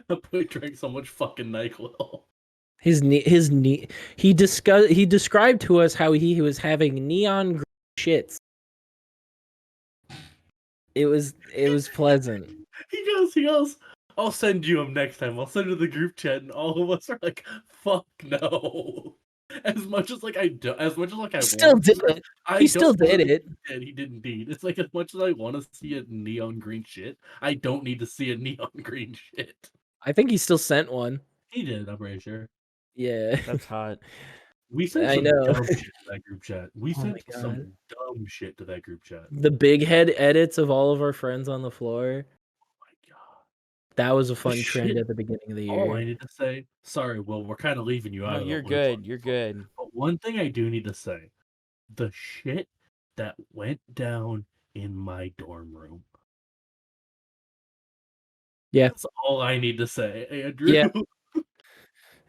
That boy drank so much fucking NyQuil. His knee. He described to us how he was having neon green shits. It was pleasant. He goes, I'll send you him next time. I'll send you the group chat, and all of us are like, fuck no. As much as I still did it. He still did it. And he did indeed. It's like, as much as I want to see a neon green shit, I don't need to see a neon green shit. I think he still sent one. He did, I'm pretty sure. Yeah. That's hot. We sent some dumb shit to that group chat. We sent some dumb shit to that group chat. The big head edits of all of our friends on the floor. Oh my god. That was a fun trend at the beginning of the year. All I need to say, sorry, Will, we're kind of leaving you out. No, you're good. You're good. But one thing I do need to say, the shit that went down in my dorm room. Yeah. That's all I need to say, Andrew. Yeah.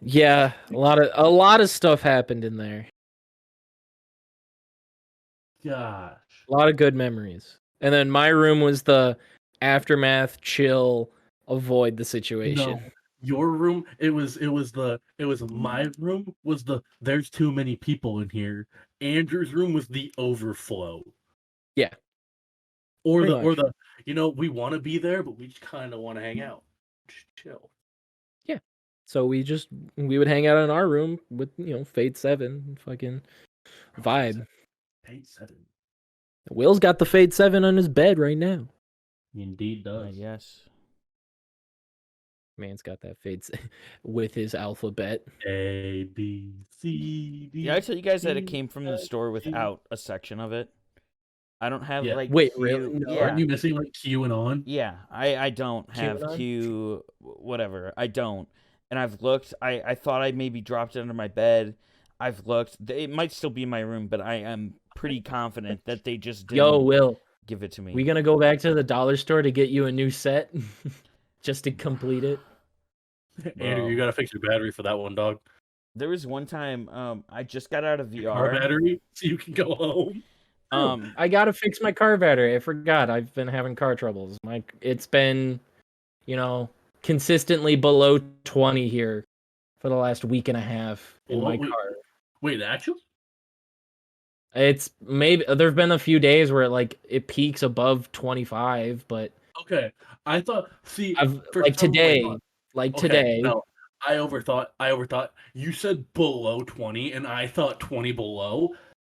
Yeah, a lot of stuff happened in there. Gosh. A lot of good memories. And then my room was the aftermath, chill, avoid the situation. No, your room, it was my room was the there's too many people in here. Andrew's room was the overflow. Yeah. Or the we want to be there, but we just kind of want to hang out. Just chill. Yeah. So we would hang out in our room with, Fate 7 fucking vibe. Fate 7. Will's got the Fate 7 on his bed right now. He indeed does. Yes. Man's got that Fate with his alphabet. A, B, C, D. Yeah, I tell you guys that it came from the store without a section of it. I don't have Wait, Q. really? Yeah. Aren't you missing Q and on? Yeah, I don't have Q, whatever. I don't. And I've looked. I thought I maybe dropped it under my bed. I've looked. It might still be in my room, but I am pretty confident that they just didn't. Yo, Will. Give it to me. We gonna go back to the dollar store to get you a new set, just to complete it. Andrew, you gotta fix your battery for that one, dog. There was one time, I just got out of VR. Car battery, so you can go home. I gotta fix my car battery. I forgot. I've been having car troubles. It's been, consistently below 20 here for the last week and a half in my car. Wait, actually? It's maybe there've been a few days where it peaks above 25, but okay. I thought today. No, I overthought. You said below 20, and I thought 20 below.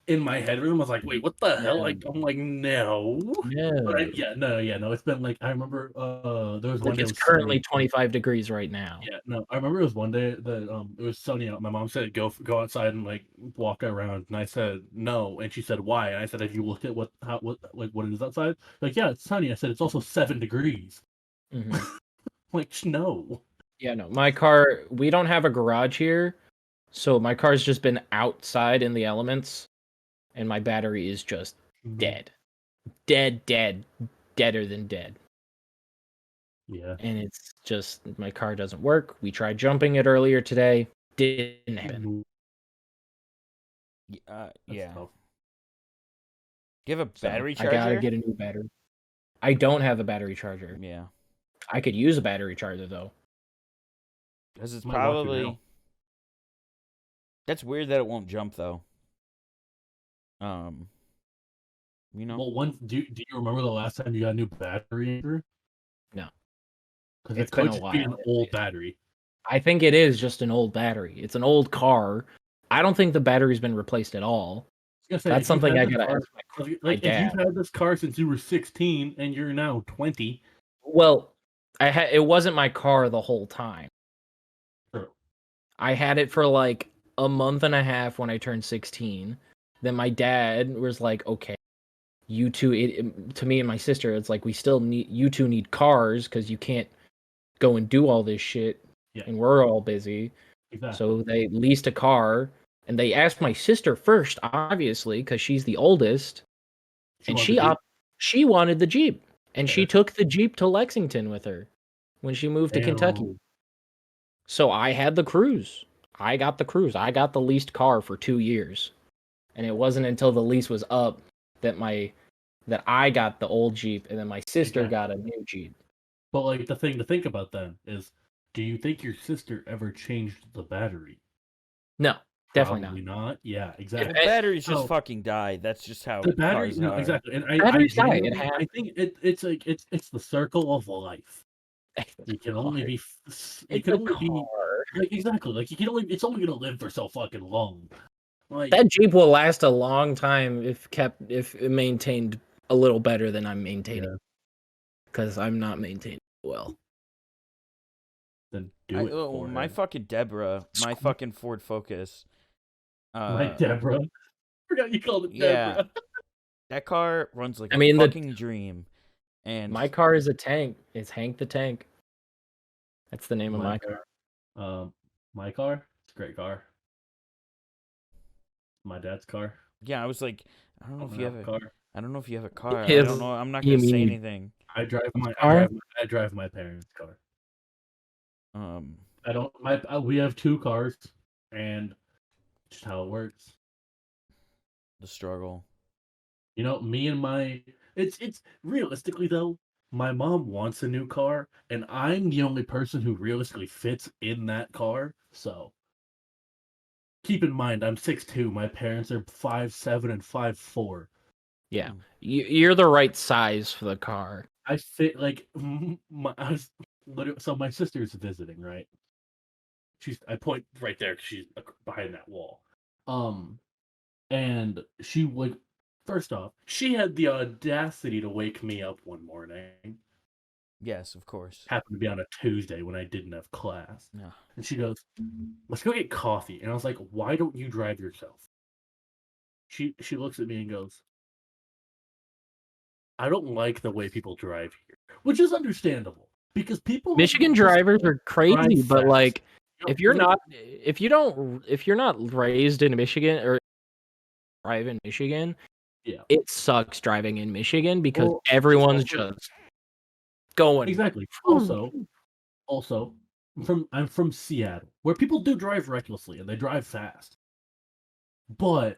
In my head room, I was like, "Wait, what the hell?" I'm like, "No." No. It's been I remember. There was one day. It's currently 25 degrees right now. Yeah, no. I remember it was one day that it was sunny out. My mom said, "Go outside and walk around," and I said no, and she said, "Why?" And I said, "Have you looked at what it is outside?" Yeah, it's sunny. I said, "It's also 7 degrees." Mm-hmm. No. Yeah, no. My car. We don't have a garage here, so my car's just been outside in the elements. And my battery is just dead. Deader than dead. Yeah. And it's just, my car doesn't work. We tried jumping it earlier today. Didn't happen. Yeah. Tough. Do you have a battery charger? I gotta get a new battery. I don't have a battery charger. Yeah. I could use a battery charger, though. Because it's probably... That's weird that it won't jump, though. Well, do you remember the last time you got a new battery? No, because it could just be an old battery. I think it is just an old battery. It's an old car. I don't think the battery's been replaced at all. That's something I gotta ask my dad. If you've had this car since you were 16 and you're now 20. Well, it wasn't my car the whole time. Sure. I had it for a month and a half when I turned 16. Then my dad was like, okay, you two, to me and my sister, it's like, you two need cars because you can't go and do all this shit. Yeah. And we're all busy. Exactly. So they leased a car and they asked my sister first, obviously, because she's the oldest. She wanted the Jeep. And she took the Jeep to Lexington with her when she moved to Kentucky. So I had the Cruise. I got the Cruise. I got the leased car for 2 years. And it wasn't until the lease was up that I got the old Jeep, and then my sister got a new Jeep. But the thing to think about then is, do you think your sister ever changed the battery? No, definitely Probably not. Yeah, exactly. If batteries just fucking die. That's just how the batteries. No, exactly. And batteries die. I think it's the circle of life. You can only be. You can only be. Exactly. You can only. It's only gonna live for so fucking long. That Jeep will last a long time if it maintained a little better than I'm maintaining. Because I'm not maintaining well. Then do it for my fucking Deborah, my fucking Ford Focus. My Deborah. I forgot you called it Deborah. Yeah. That car runs like a fucking dream. And my car is a tank. It's Hank the Tank. That's the name of my car. My car? It's a great car. My dad's car. Yeah, I was like, I don't know if you have a car. I don't know if you have a car. I don't know. I'm not gonna say anything. I drive my parents' car. I don't. We have 2 cars, and just how it works. The struggle. Me and it's realistically though, my mom wants a new car, and I'm the only person who realistically fits in that car. So keep in mind, I'm 6'2". My parents are 5'7" and 5'4". Yeah, you're the right size for the car. I fit so my sister's visiting, right? I point right there because she's behind that wall. And she first off, she had the audacity to wake me up one morning. Yes, of course. Happened to be on a Tuesday when I didn't have class. Yeah. And she goes, "Let's go get coffee." And I was like, "Why don't you drive yourself?" She looks at me and goes, "I don't like the way people drive here," which is understandable because Michigan drivers are crazy, but if you're not raised in Michigan or drive in Michigan, it sucks driving in Michigan because everyone's just going. Exactly. Also, I'm from Seattle, where people do drive recklessly and they drive fast. But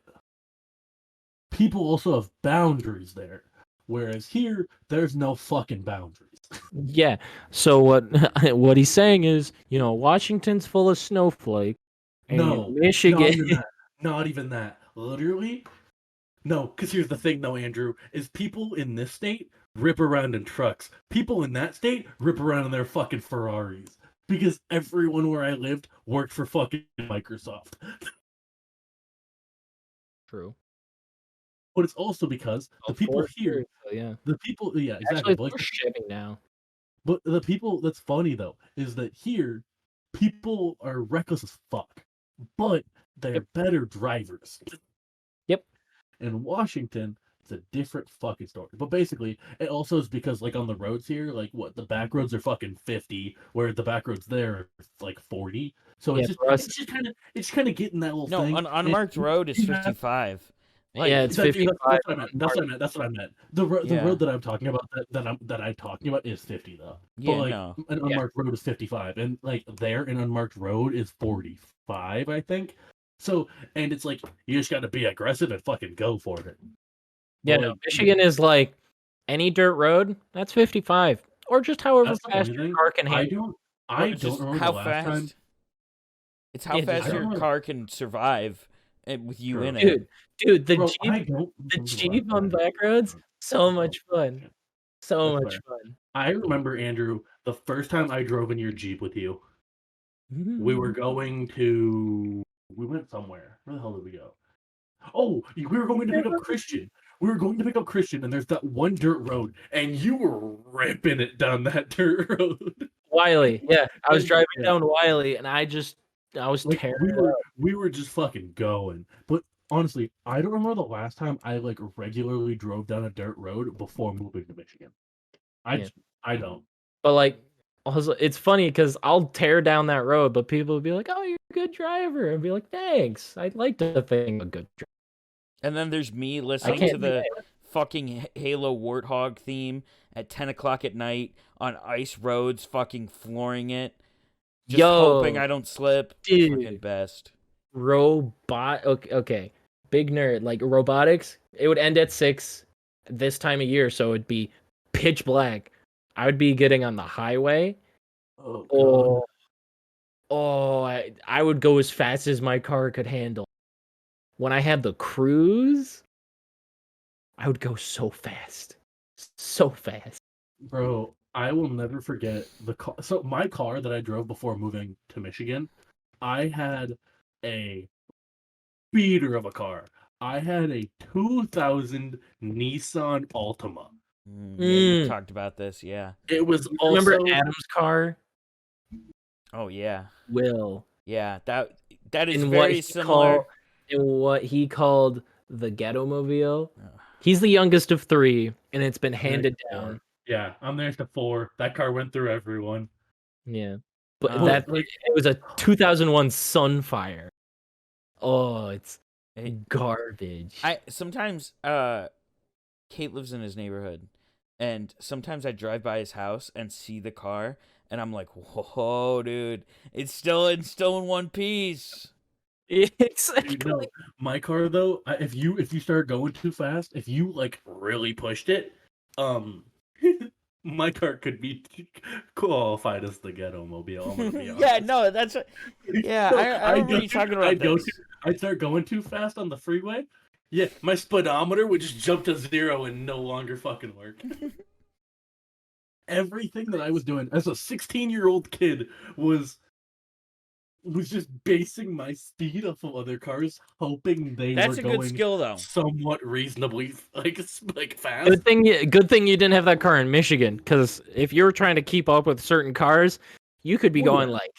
people also have boundaries there. Whereas here, there's no fucking boundaries. Yeah. So what he's saying is, Washington's full of snowflakes. No, Michigan. Not even that. Literally, no. Because here's the thing, though, Andrew, is people in this state rip around in trucks. People in that state rip around in their fucking Ferraris. Because everyone where I lived worked for fucking Microsoft. True. But it's also because the people here, exactly. Actually, they're shipping now. But the people, that's funny though, is that here, people are reckless as fuck, but they're better drivers. Yep. In Washington, it's a different fucking story. But basically, it also is because like on the roads here, like the back roads are fucking 50, where the back roads there are like 40. So it's just kind of getting that little thing. No, an unmarked road is 55. Like, yeah, it's 55. That's what I meant. The road that I'm talking about that I'm talking about is 50 though. Yeah, but like no. an unmarked road is 55, and like there an unmarked road is 45, I think. So and it's like you just got to be aggressive and fucking go for it. Yeah, no, Michigan is like any dirt road that's 55, or just however fast your car can handle. I don't remember how the last fast. time. It's how fast your car can survive with you in it. Dude, the Jeep on back roads, so much fun. So much fun. I remember, Andrew, the first time I drove in your Jeep with you, we were we went somewhere. Where the hell did we go? Oh, we were going to pick up Christian. And there's that one dirt road, and you were ripping it down that dirt road. Wiley, yeah. I was driving down Wiley, and I was like, terrible. We were just fucking going. But honestly, I don't remember the last time I like regularly drove down a dirt road before moving to Michigan. I don't. But like, also, it's funny because I'll tear down that road, but people will be like, "Oh, you're a good driver," and be like, "Thanks. I'd like to think I'm a good driver." And then there's me listening to the fucking Halo Warthog theme at 10 o'clock at night on ice roads, fucking flooring it. Just hoping I don't slip. Dude. Fucking best. Okay. Big nerd. Like robotics, it would end at 6 this time of year, so it'd be pitch black. I would be getting on the highway. I would go as fast as my car could handle. When I had the cruise, I would go so fast. So fast. Bro, I will never forget the car. So my car that I drove before moving to Michigan, I had a beater of a car. I had a 2000 Nissan Altima. We talked about this, yeah. It was remember Adam's car? Oh yeah. Will. Yeah, that is very similar. In what he called the Ghetto Mobile. He's the youngest of 3, and it's been handed down. Yeah, I'm there to 4. That car went through everyone. Yeah, but it was a 2001 Sunfire. Oh, it's garbage. Sometimes Kate lives in his neighborhood, and sometimes I drive by his house and see the car, and I'm like, whoa, dude, it's still in one piece. Exactly. No, my car though, if you start going too fast, if you like really pushed it, my car could be qualified as the Ghetto Mobile. I'm gonna be honest. Yeah, no, that's yeah. I know what you're talking about. I'd start going too fast on the freeway. Yeah, my speedometer would just jump to 0 and no longer fucking work. Everything that I was doing as a 16-year-old kid was just basing my speed off of other cars, hoping they were going. That's a good skill, though. Somewhat reasonably like fast. Good thing you didn't have that car in Michigan, because if you were trying to keep up with certain cars, you could be going like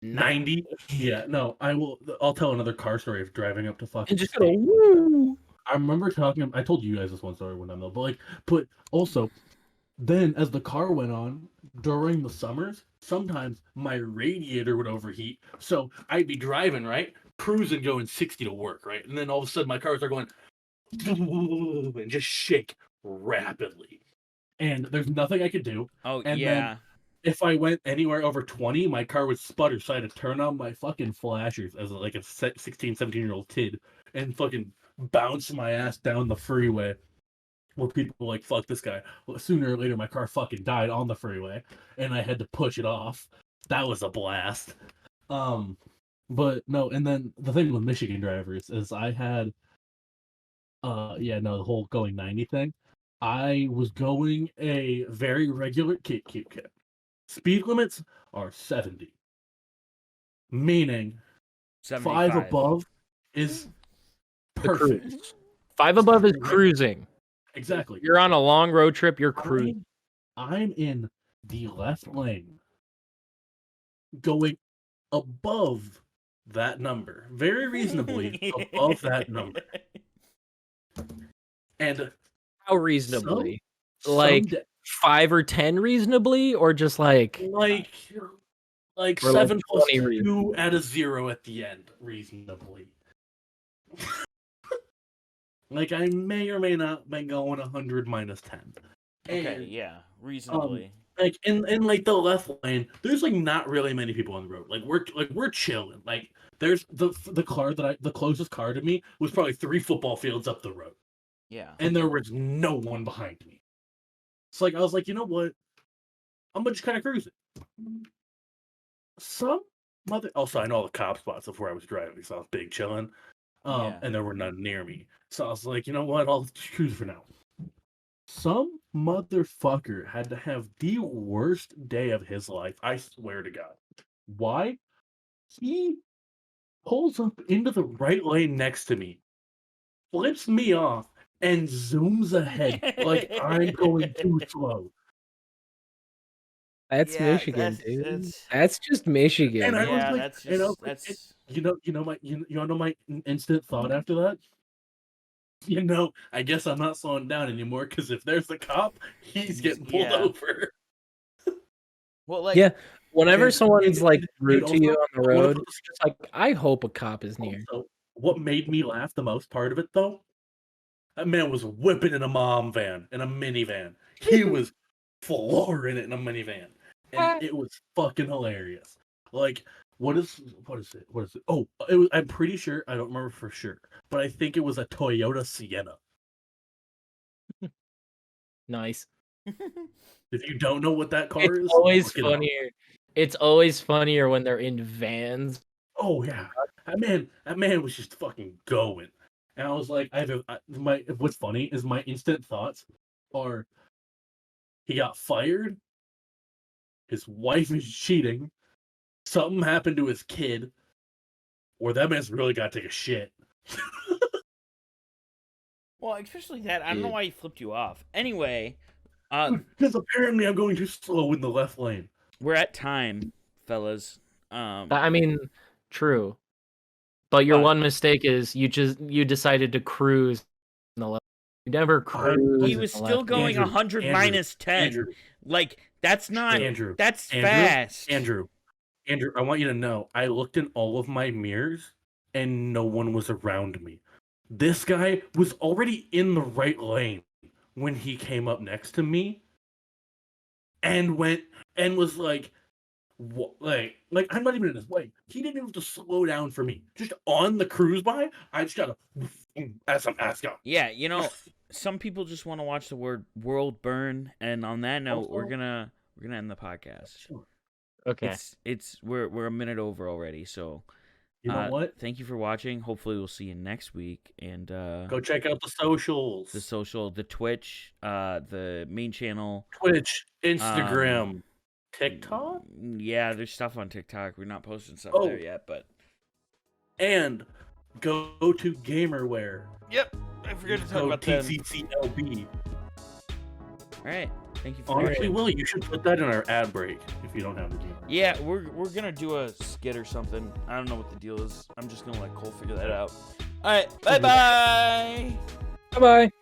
90. Yeah, no, I'll tell another car story of driving up to fucking. And just go woo. I remember I told you guys this one story one time though, but also. Then, as the car went on, during the summers, sometimes my radiator would overheat. So I'd be driving, right? Cruising, going 60 to work, right? And then all of a sudden my car started going, and just shake rapidly. And there's nothing I could do. Oh, and yeah. Then if I went anywhere over 20, my car would sputter, so I had to turn on my fucking flashers as like a 16, 17-year-old kid and fucking bounce my ass down the freeway. Where people were like, fuck this guy. Well, sooner or later, my car fucking died on the freeway, and I had to push it off. That was a blast. But no, and then the thing with Michigan drivers is I had, the whole going 90 thing. I was going a very regular kit. Speed limits are 70, meaning 75. 5 above is perfect. 5 above is cruising. Exactly. You're on a long road trip, you're cruising. I'm in the left lane going above that number. Very reasonably above that number. And how reasonably? Like 5 or 10 reasonably, or just like 7 plus 2 at a 0 at the end reasonably. Like I may or may not be going 100 minus 10. Okay, yeah, reasonably. Like in like the left lane, there's like not really many people on the road. Like we're chilling. Like there's the car the closest car to me was probably 3 football fields up the road. Yeah. And there was no one behind me. So like I was like, you know what? I'm gonna just kind of cruise it. Also I know all the cop spots of where I was driving, so I was big chilling. And there were none near me. So I was like, you know what? I'll cruise for now. Some motherfucker had to have the worst day of his life. I swear to God. Why? He pulls up into the right lane next to me, flips me off, and zooms ahead like I'm going too slow. That's Michigan, dude. That's just Michigan. And I was like, that's you know my instant thought after that? You know, I guess I'm not slowing down anymore because if there's a cop, he's getting pulled over. Well, like, yeah, whenever someone's like rude to you on the road, it's just like, I hope a cop is near. Also, what made me laugh the most part of it, though, that man was whipping in a minivan. He was flooring it in a minivan, and it was fucking hilarious. Like, what is it? Oh, I'm pretty sure. I don't remember for sure, but I think it was a Toyota Sienna. Nice. If you don't know what that car is, always funnier. It's always funnier when they're in vans. Oh yeah, that man was just fucking going, and I was like, what's funny is my instant thoughts are, he got fired, his wife is cheating, something happened to his kid, or that man's really got to take a shit. Well, especially that. I don't know why he flipped you off. Anyway, because apparently I'm going too slow in the left lane. We're at time, fellas. I mean, true. But your one mistake is you decided to cruise in the left. You never cruised. He was still going 100 minus 10. Andrew. Like, that's not. Andrew. That's fast. Andrew, I want you to know, I looked in all of my mirrors and no one was around me. This guy was already in the right lane when he came up next to me and was like, what, like I'm not even in his way. He didn't even have to slow down for me. Just on the cruise by, I just gotta as I'm asking. Yeah, you know, some people just want to watch the world burn, and on that note, Also, we're gonna end the podcast. Sure. Okay. We're a minute over already, so you know what? Thank you for watching. Hopefully we'll see you next week, and go check out the socials. The Twitch, the main channel, Twitch, Instagram, TikTok. Yeah, there's stuff on TikTok. We're not posting stuff there yet, but and go to Gamerware. Yep, I forgot to talk about that. TCCLB. All right. Thank you for honestly, Willie, you should put that in our ad break if you don't have the game. Yeah, we're gonna do a skit or something. I don't know what the deal is. I'm just gonna let Cole figure that out. All right, bye. Bye.